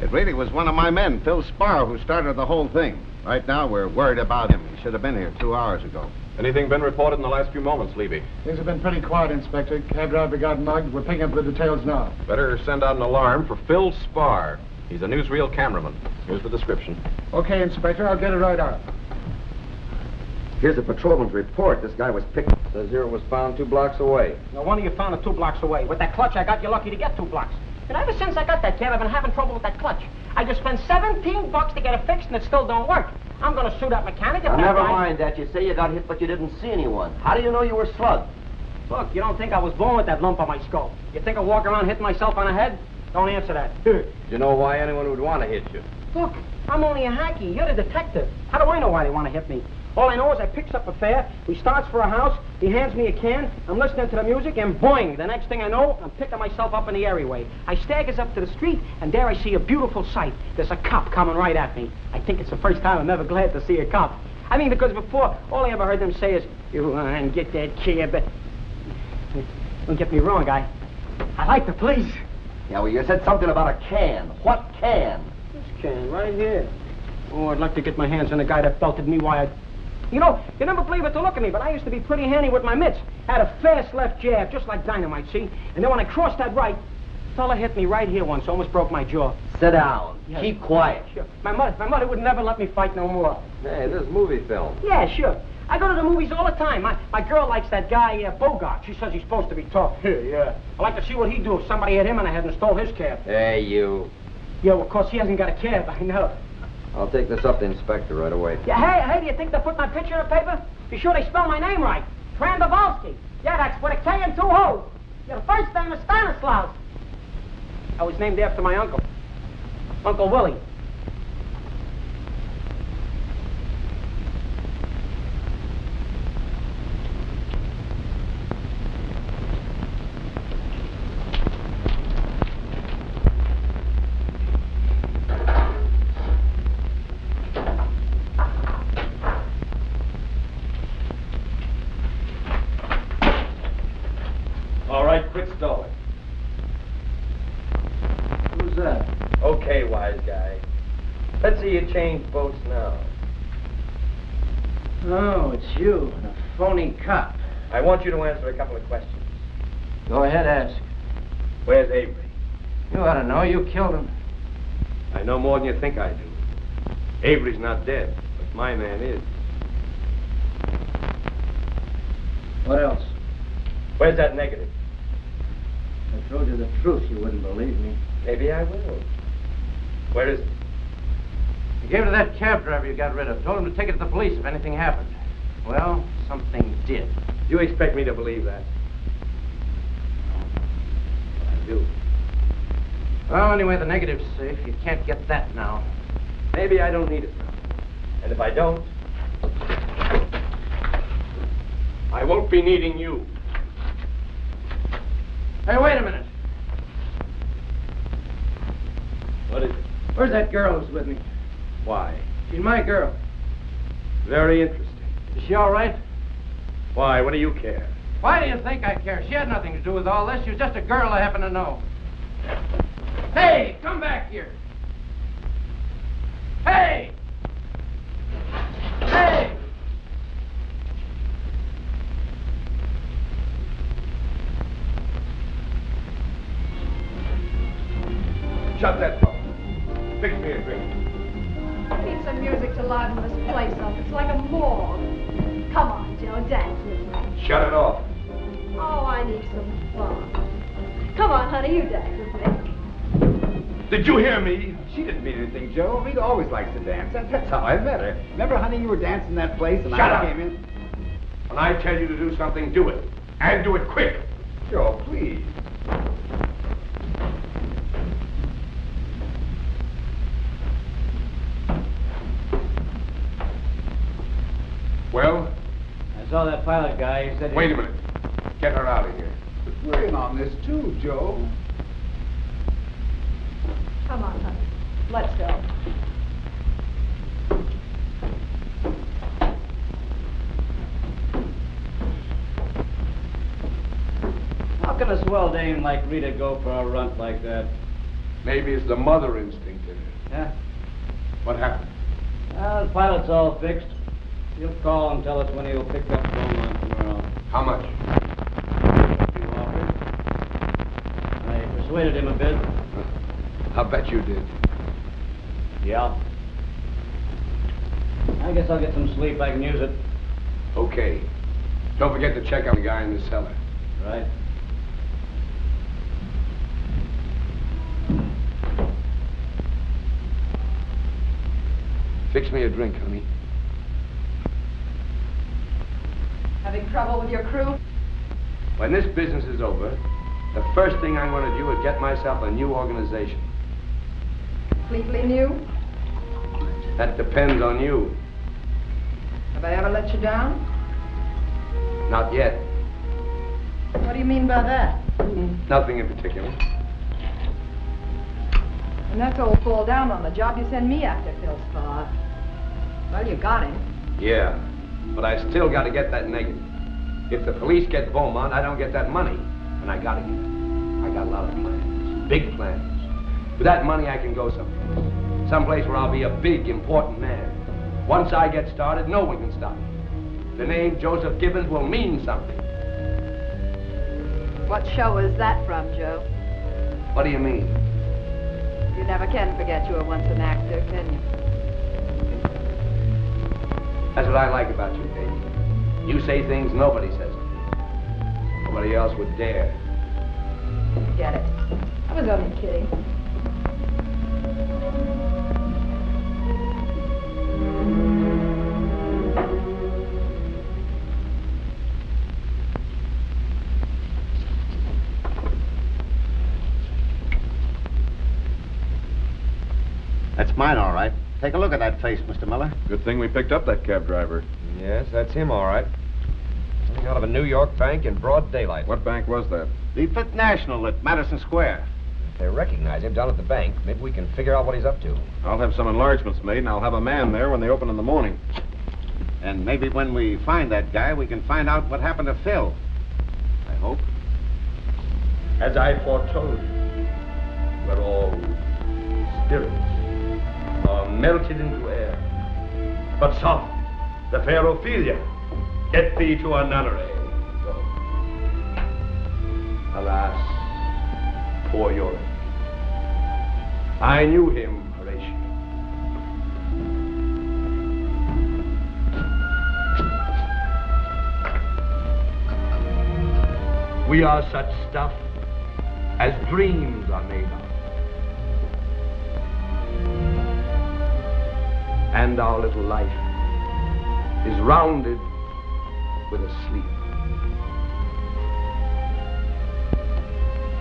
It really was one of my men, Phil Sparr, who started the whole thing. Right now, we're worried about him. He should have been here 2 hours ago. Anything been reported in the last few moments, Levy? Things have been pretty quiet, Inspector. Cab driver got mugged. We're picking up the details now. Better send out an alarm for Phil Sparr. He's a newsreel cameraman. Here's the description. Okay, Inspector, I'll get it right out. Here's the patrolman's report. This guy was picked. Says here it was found 2 blocks away. No wonder you found it 2 blocks away. With that clutch, I got you lucky to get 2 blocks. And ever since I got that cab, I've been having trouble with that clutch. I just spent $17 to get it fixed, and it still don't work. I'm gonna sue that mechanic. Now, never mind that. You say you got hit, but you didn't see anyone. How do you know you were slugged? Look, you don't think I was born with that lump on my skull? You think I walk around hitting myself on the head? Don't answer that. You know why anyone would want to hit you? Look, I'm only a hacky. You're the detective. How do I know why they want to hit me? All I know is I picks up a fare, he starts for a house, he hands me a can, I'm listening to the music, and boing, the next thing I know, I'm picking myself up in the alleyway. I staggers up to the street, and there I see a beautiful sight. There's a cop coming right at me. I think it's the first time I'm ever glad to see a cop. I mean, because before, all I ever heard them say is, "You and get that cab." Don't get me wrong, I like the police. Yeah, well, you said something about a can. What can? This can, right here. Oh, I'd like to get my hands on the guy that belted me while I... You know, you never believe it to look at me, but I used to be pretty handy with my mitts. Had a fast left jab, just like dynamite, see? And then when I crossed that right, fella hit me right here once, almost broke my jaw. Sit down. Yeah. Keep quiet. Sure. My mother would never let me fight no more. Hey, this is movie film. Yeah, sure. I go to the movies all the time. My girl likes that guy, Bogart. She says he's supposed to be tough. Yeah. I like to see what he'd do if somebody hit him on the head and stole his cab. Hey, you. Yeah, well, of course, he hasn't got a cab, I know. I'll take this up to the inspector right away. Yeah, hey, do you think they put my picture in the paper? Be sure they spell my name right. Trandovalsky. Yeah, that's with a K and 2 O's. Yeah, the first name is Stanislaus. I was named after my uncle. Uncle Willie. Quit stalling. Who's that? Okay, wise guy. Let's see you change boats now. Oh, it's you, a phony cop. I want you to answer a couple of questions. Go ahead, ask. Where's Avery? You ought to know. You killed him. I know more than you think I do. Avery's not dead, but my man is. What else? Where's that negative? I told you the truth. You wouldn't believe me. Maybe I will. Where is it? You gave it to that cab driver you got rid of. Told him to take it to the police if anything happened. Well, something did. You expect me to believe that? I do. Well, anyway, the negative's safe. You can't get that now. Maybe I don't need it now. And if I don't, I won't be needing you. Hey, wait a minute. What is it? Where's that girl who's with me? Why? She's my girl. Very interesting. Is she all right? Why? What do you care? Why do you think I care? She had nothing to do with all this. She was just a girl I happen to know. Hey, come back here. Hey! Hey! Shut that door. Fix me a drink. Need some music to liven this place up. It's like a morgue. Come on, Joe, dance with me. Shut it off. Oh, I need some fun. Come on, honey, you dance with me. Did you hear me? She didn't mean anything, Joe. Rita always likes to dance. That's how I met her. Remember, honey, you were dancing that place and Shut up. came in? When I tell you to do something, do it. And do it quick. Joe, please. Well? I saw that pilot guy. He said... Wait a minute. Get her out of here. We're in on this, too, Joe. Come on, honey. Let's go. How can a swell dame like Rita go for a runt like that? Maybe it's the mother instinct in her. Yeah? What happened? Well, the pilot's all fixed. He'll call and tell us when he'll pick up Kollmar tomorrow. How much? You offered. I persuaded him a bit. I'll bet you did. Yeah. I guess I'll get some sleep. I can use it. Okay. Don't forget to check on the guy in the cellar. Right. Fix me a drink, honey. Having trouble with your crew? When this business is over, the first thing I'm going to do is get myself a new organization. Completely new? That depends on you. Have I ever let you down? Not yet. What do you mean by that? Nothing in particular. And that's all fall down on the job you send me after, Phil Sparr. Well, you got him. Yeah, but I still got to get that negative. If the police get Beaumont, I don't get that money. And I got to get it. I got a lot of plans. Big plans. With that money, I can go someplace. Someplace where I'll be a big, important man. Once I get started, no one can stop me. The name Joseph Gibbons will mean something. What show is that from, Joe? What do you mean? You never can forget you were once an actor, can you? That's what I like about you, baby. You say things nobody says to me. Nobody else would dare. Get it. I was only kidding. That's mine, all right. Take a look at that face, Mr. Miller. Good thing we picked up that cab driver. Yes, that's him, all right. Coming out of a New York bank in broad daylight. What bank was that? The Fifth National at Madison Square. If they recognize him down at the bank, maybe we can figure out what he's up to. I'll have some enlargements made, and I'll have a man there when they open in the morning. And maybe when we find that guy, we can find out what happened to Phil. I hope. As I foretold you, we're all spirits, are melted into air. But soft, the fair Ophelia, get thee to a nunnery. Go. Alas, poor Europe. I knew him, Horatio. We are such stuff as dreams are made of. And our little life is rounded with a sleep.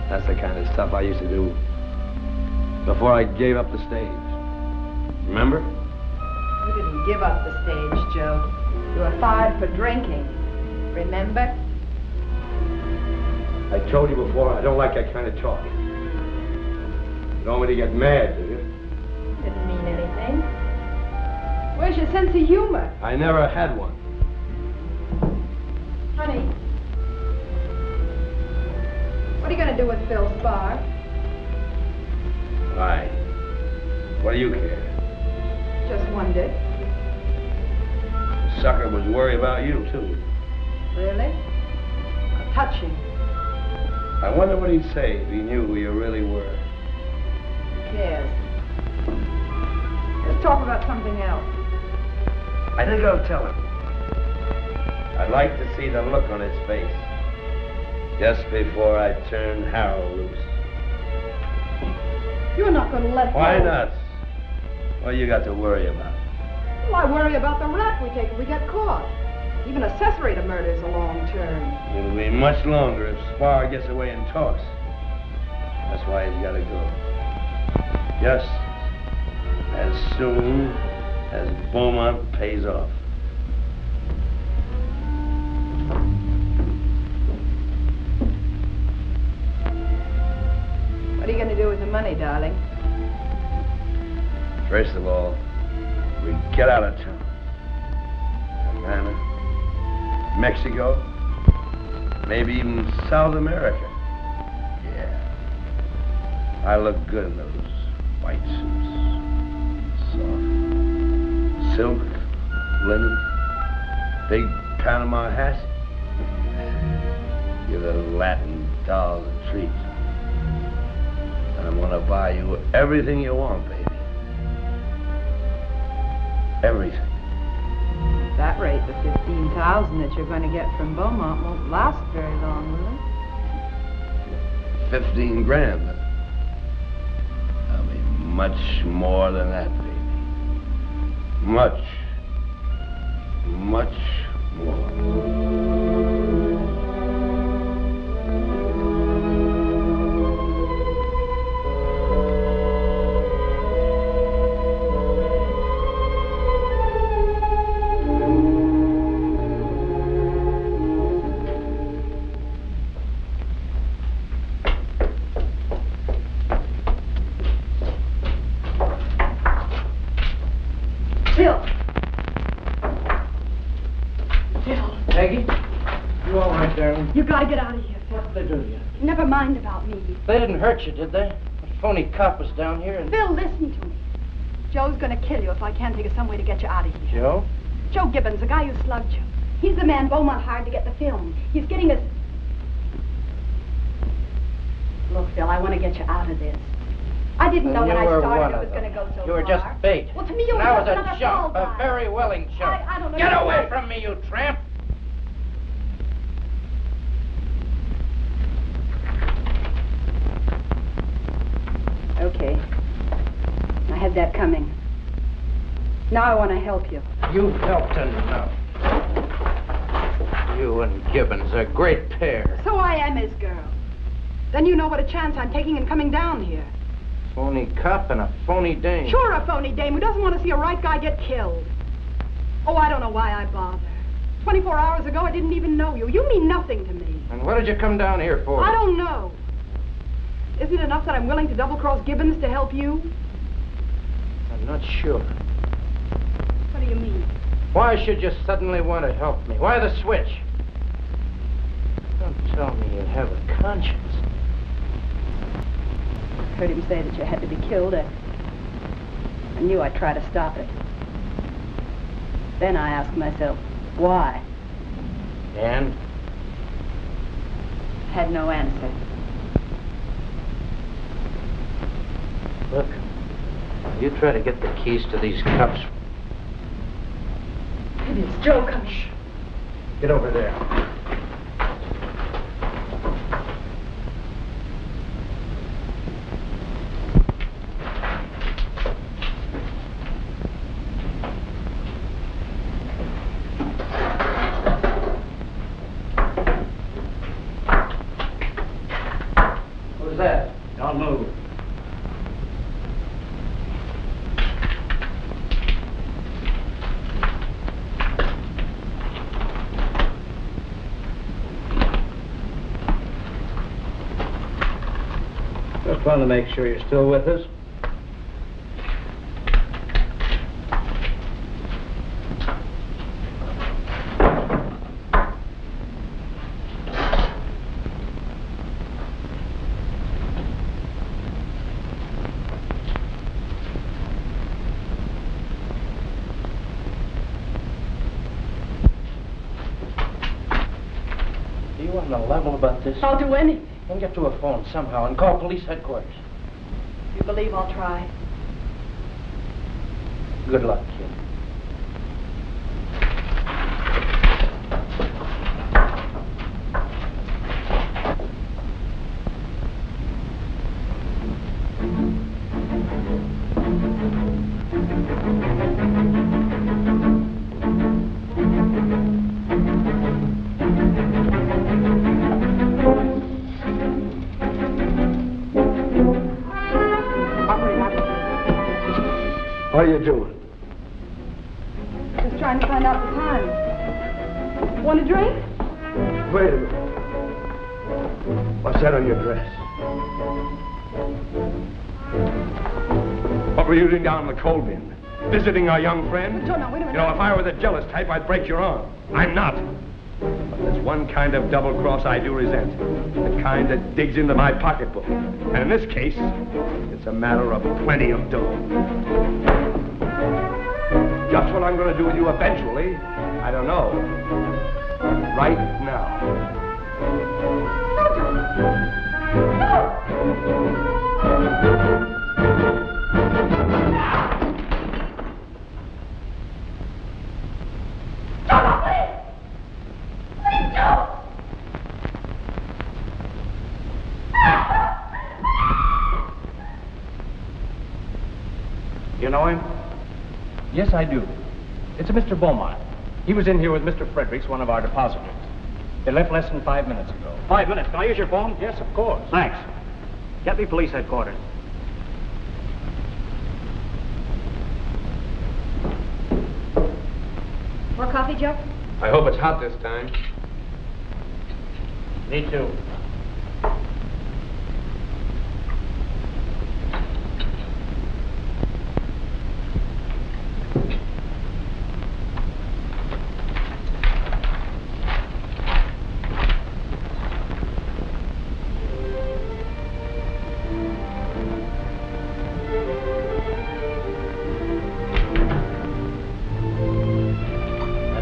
That's the kind of stuff I used to do before I gave up the stage. Remember? You didn't give up the stage, Joe. You were fired for drinking. Remember? I told you before, I don't like that kind of talk. You don't want me to get mad, do you? Didn't mean anything. Where's your sense of humor? I never had one. Honey, What are you going to do with Phil, Sparr? Why? What do you care? Just wondered. The sucker was worried about you, too. Really? Touching. I wonder what he'd say if he knew who you really were. Who cares? Let's talk about something else. I think I'll tell him. I'd like to see the look on his face just before I turn Harold loose. You're not going to let Why go. not? What you got to worry about? Well, I worry about the rap we take if we get caught. Even accessory to murder is a long term. It'll be much longer if Sparr gets away and talks. That's why he's got to go. Just as soon as Beaumont pays off. What are you going to do with the money, darling? First of all, we get out of town. Havana, Mexico, maybe even South America. Yeah. I look good in those white suits. Soft. Silk, linen, big Panama hat. Give the Latin dolls a treat. And I'm gonna buy you everything you want, baby. Everything. At that rate, the $15,000 that you're going to get from Beaumont won't last very long, will it? 15 grand. That'll be much more than that, baby. Much, much more. You gotta get out of here, Phil. What did they do to you? Never mind about me. They didn't hurt you, did they? A phony cop was down here and... Phil, listen to me. Joe's gonna kill you if I can't think of some way to get you out of here. Joe? Joe Gibbons, the guy who slugged you. He's the man Beaumont hired to get the film. He's getting us... Look, Phil, I want to get you out of this. I didn't know when I started it was going to go so far. You were just bait. Well, to me, you were just another a chump, a very willing chump. I don't know. Get away from me, you tramp! Okay. I had that coming. Now I want to help you. You've helped enough. You and Gibbons are a great pair. So I am his girl. Then you know what a chance I'm taking in coming down here. Phony cop and a phony dame. Sure, a phony dame who doesn't want to see a right guy get killed. Oh, I don't know why I bother. 24 hours ago, I didn't even know you. You mean nothing to me. And what did you come down here for? I don't know. Isn't it enough that I'm willing to double-cross Gibbons to help you? I'm not sure. What do you mean? Why should you suddenly want to help me? Why the switch? Don't tell me you have a conscience. I heard him say that you had to be killed. I knew I'd try to stop it. Then I asked myself, why? And? Had no answer. Look, you try to get the keys to these cups. Maybe it's Joe coming. Shh. Get over there. Who's that? Don't move. Just wanted to make sure you're still with us. Are you on the level about this? I'll do anything. Then get to a phone somehow and call police headquarters. You believe I'll try? Good luck, kid. What are you doing? Just trying to find out the time. Want a drink? Wait a minute. What's that on your dress? What were you doing down in the coal bin? Visiting our young friend? No, wait a minute. You know, if I were the jealous type, I'd break your arm. I'm not. But there's one kind of double cross I do resent. The kind that digs into my pocketbook. And in this case, it's a matter of plenty of dough. Just what I'm going to do with you eventually, I don't know. Right now. You know him? Yes, I do. It's a Mr. Beaumont. He was in here with Mr. Fredericks, one of our depositors. They left less than 5 minutes ago. 5 minutes. Can I use your phone? Yes, of course. Thanks. Get me police headquarters. More coffee, Joe? I hope it's hot this time. Me too.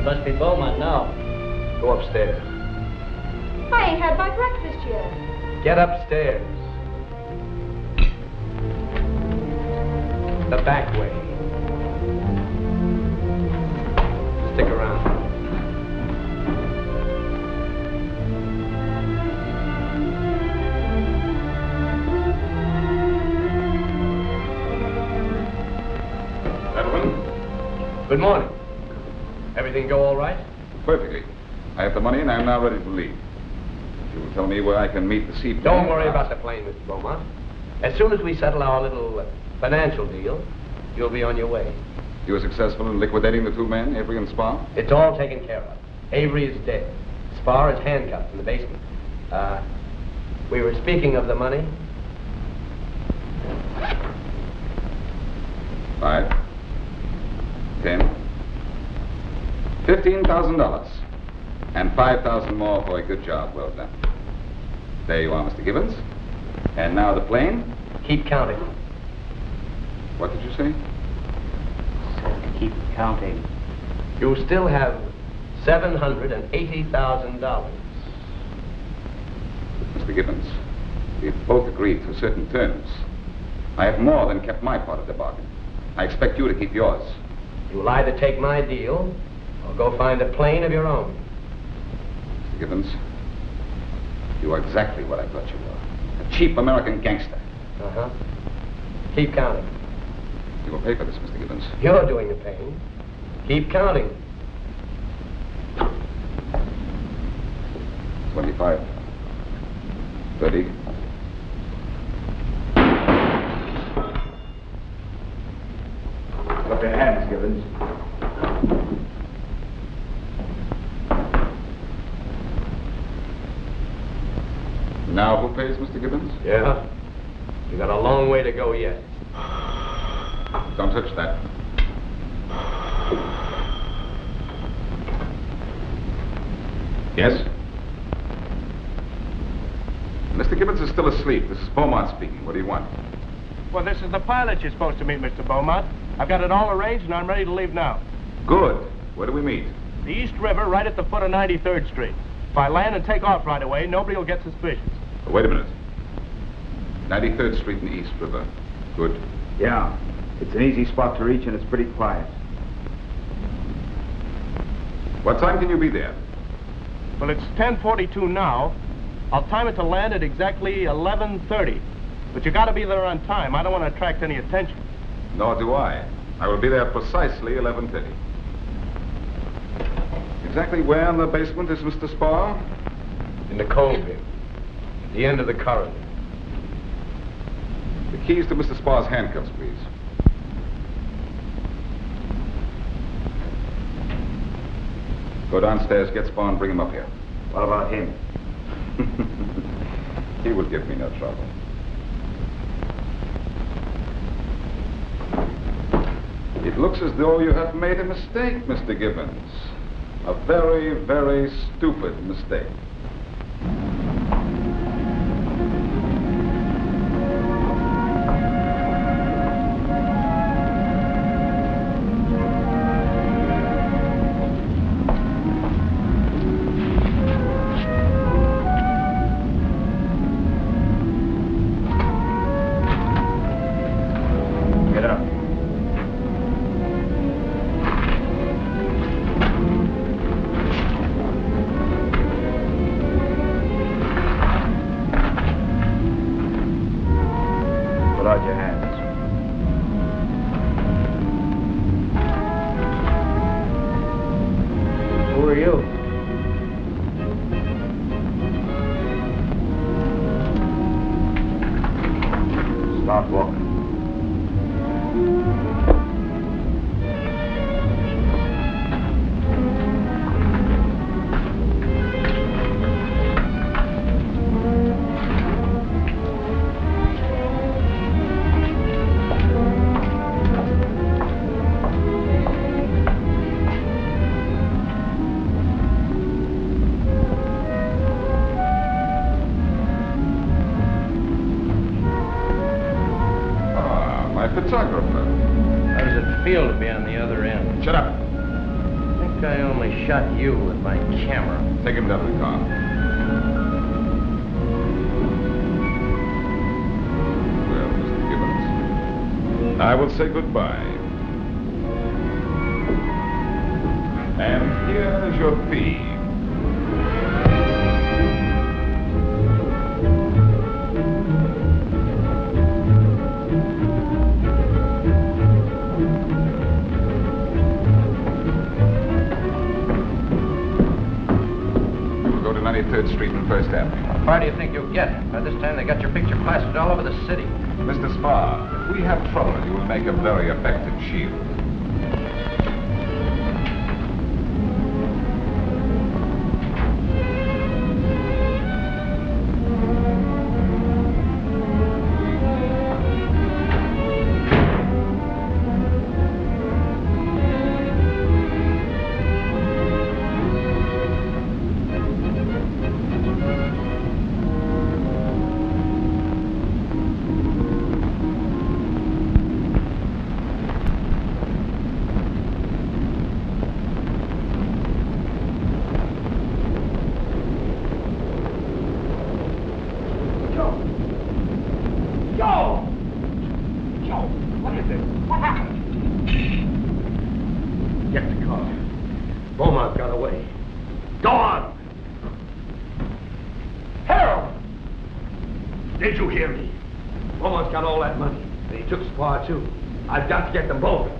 Must be Beaumont now. Go upstairs. I ain't had my breakfast yet. Get upstairs. The back way. Stick around. Gentlemen. Good morning. Everything go all right? Perfectly. I have the money and I'm now ready to leave. You will tell me where I can meet the seaplane. Don't worry about the plane, Mr. Beaumont. As soon as we settle our little financial deal, you'll be on your way. You were successful in liquidating the two men, Avery and Sparr? It's all taken care of. Avery is dead. Sparr is handcuffed in the basement. We were speaking of the money. 5, 10, $15,000, and $5,000 more for a good job well done. There you are, Mr. Gibbons. And now the plane. Keep counting. What did you say? Keep counting. You still have $780,000. Mr. Gibbons, we've both agreed to certain terms. I have more than kept my part of the bargain. I expect you to keep yours. You'll either take my deal or go find a plane of your own. Mr. Gibbons, you are exactly what I thought you were. A cheap American gangster. Uh-huh. Keep counting. You will pay for this, Mr. Gibbons. You're doing the paying. Keep counting. 25, 30. Up your hands, Gibbons. Now who pays, Mr. Gibbons? Yeah. You got a long way to go yet. Don't touch that. Yes? Mr. Gibbons is still asleep. This is Beaumont speaking. What do you want? Well, this is the pilot you're supposed to meet, Mr. Beaumont. I've got it all arranged, and I'm ready to leave now. Good. Where do we meet? The East River, right at the foot of 93rd Street. If I land and take off right away, nobody will get suspicious. Wait a minute. 93rd Street and East River. Good. Yeah. It's an easy spot to reach and it's pretty quiet. What time can you be there? Well, it's 10:42 now. I'll time it to land at exactly 11:30. But you gotta be there on time. I don't want to attract any attention. Nor do I. I will be there precisely 11:30. Exactly where in the basement is Mr. Sparr? In the coal bin. At the end of the corridor. The keys to Mr. Sparr's handcuffs, please. Go downstairs, get Sparr and bring him up here. What about him? He will give me no trouble. It looks as though you have made a mistake, Mr. Gibbons. A very, very stupid mistake. Say goodbye. And here's your fee. You will go to 93rd Street and First Avenue. How far do you think you'll get? By this time they got your picture plastered all over the city. Mr. Sparr, if we have trouble, you will make a very effective shield. I've got to get them both.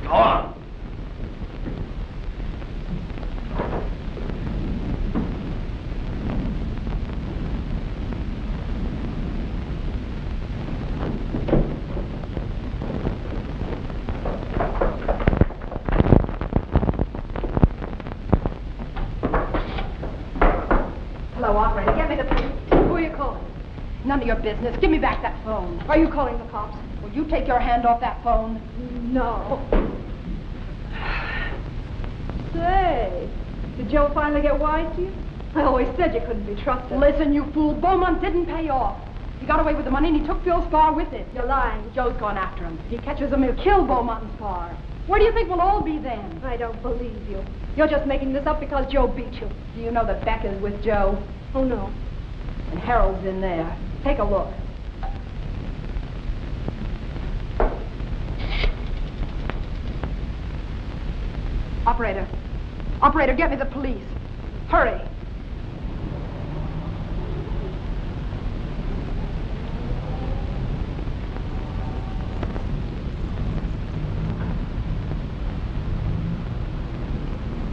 Go on. Hello, operator. Get me the police. Who are you calling? None of your business. Give me back that phone. Are you calling the cops? Will you take your hand off that phone? No. Say, did Joe finally get wise to you? I always said you couldn't be trusted. Listen, you fool. Beaumont didn't pay off. He got away with the money and he took Phil Sparr with it. You're lying. Joe's gone after him. If he catches him, he'll kill Beaumont and Sparr. Where do you think we'll all be then? I don't believe you. You're just making this up because Joe beat you. Do you know that Beck is with Joe? Oh, no. And Harold's in there. Take a look. Operator. Operator, get me the police. Hurry.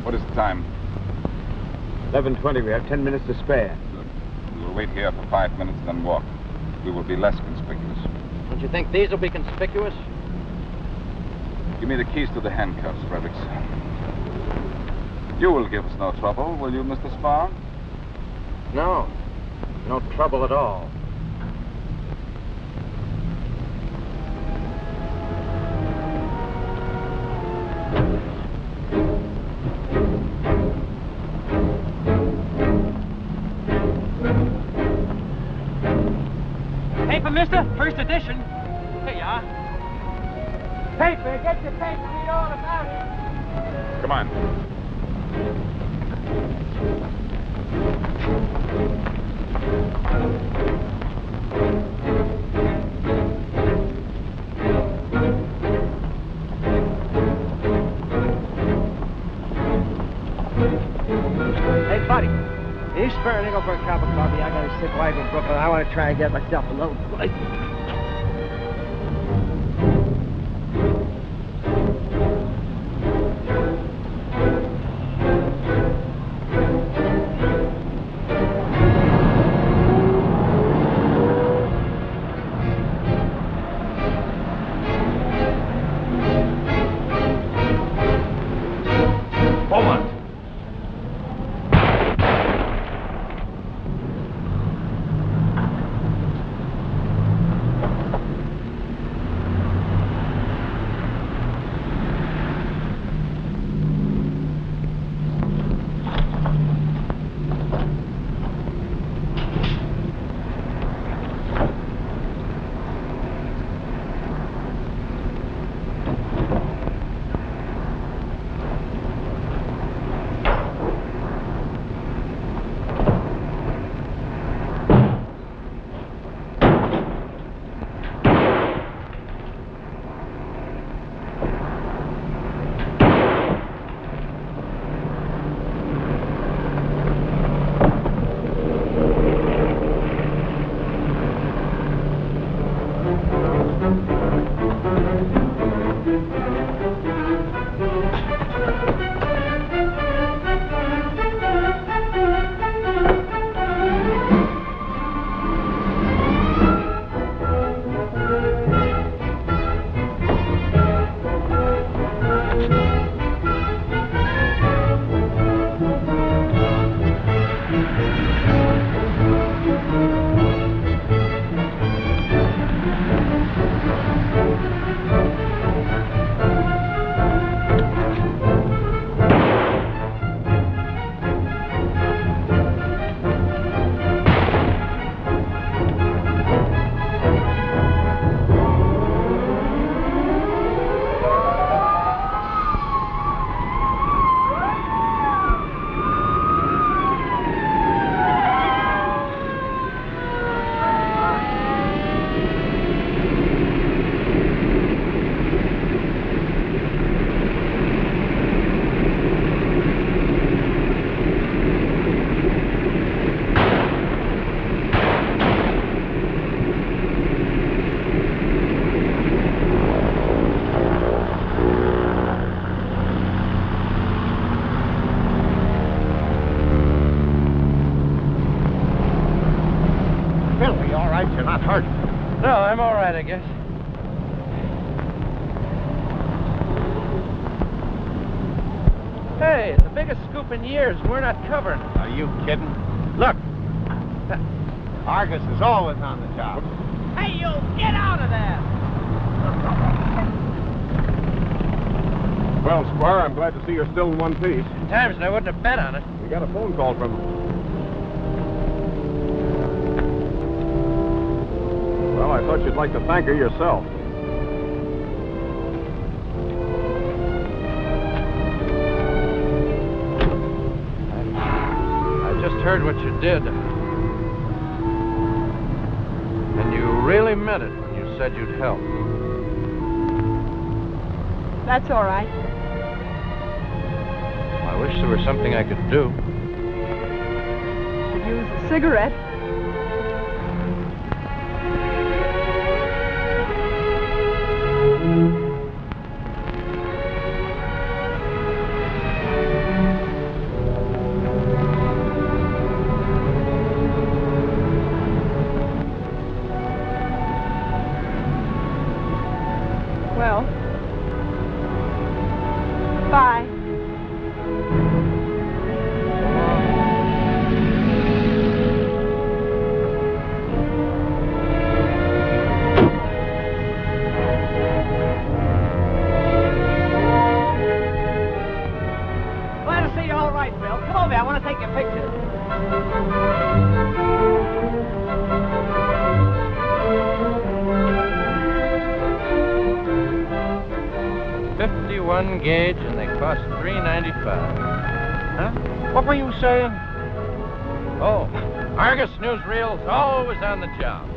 What is the time? 11:20. We have 10 minutes to spare. Good. We will wait here for 5 minutes, then walk. We will be less conspicuous. Don't you think these will be conspicuous? Give me the keys to the handcuffs, Fredericks. You will give us no trouble, will you, Mr. Sparr? No. No trouble at all. Paper, mister? First edition. Here you are. Paper, get your paper, read all about it. Come on. Hey, buddy, can you spare a nickel for a cup of coffee? I got a sick wife in Brooklyn. I want to try and get myself a little place. You're not hurt. No, I'm all right, I guess. Hey, the biggest scoop in years. We're not covering it. Are you kidding? Look. Argus is always on the job. Hey, you! Get out of there! Well, Sparr, I'm glad to see you're still in one piece. Times I wouldn't have bet on it. We got a phone call from him. Well, I thought you'd like to thank her yourself. heard what you did. And you really meant it when you said you'd help. That's all right. I wish there was something I could do. Could use a cigarette. Well, bye. Glad to see you all right, Phil. Come over here. I want to take your picture. 51 gauge, and they cost $3.95. Huh? What were you saying? Oh, Argus newsreel's always on the job.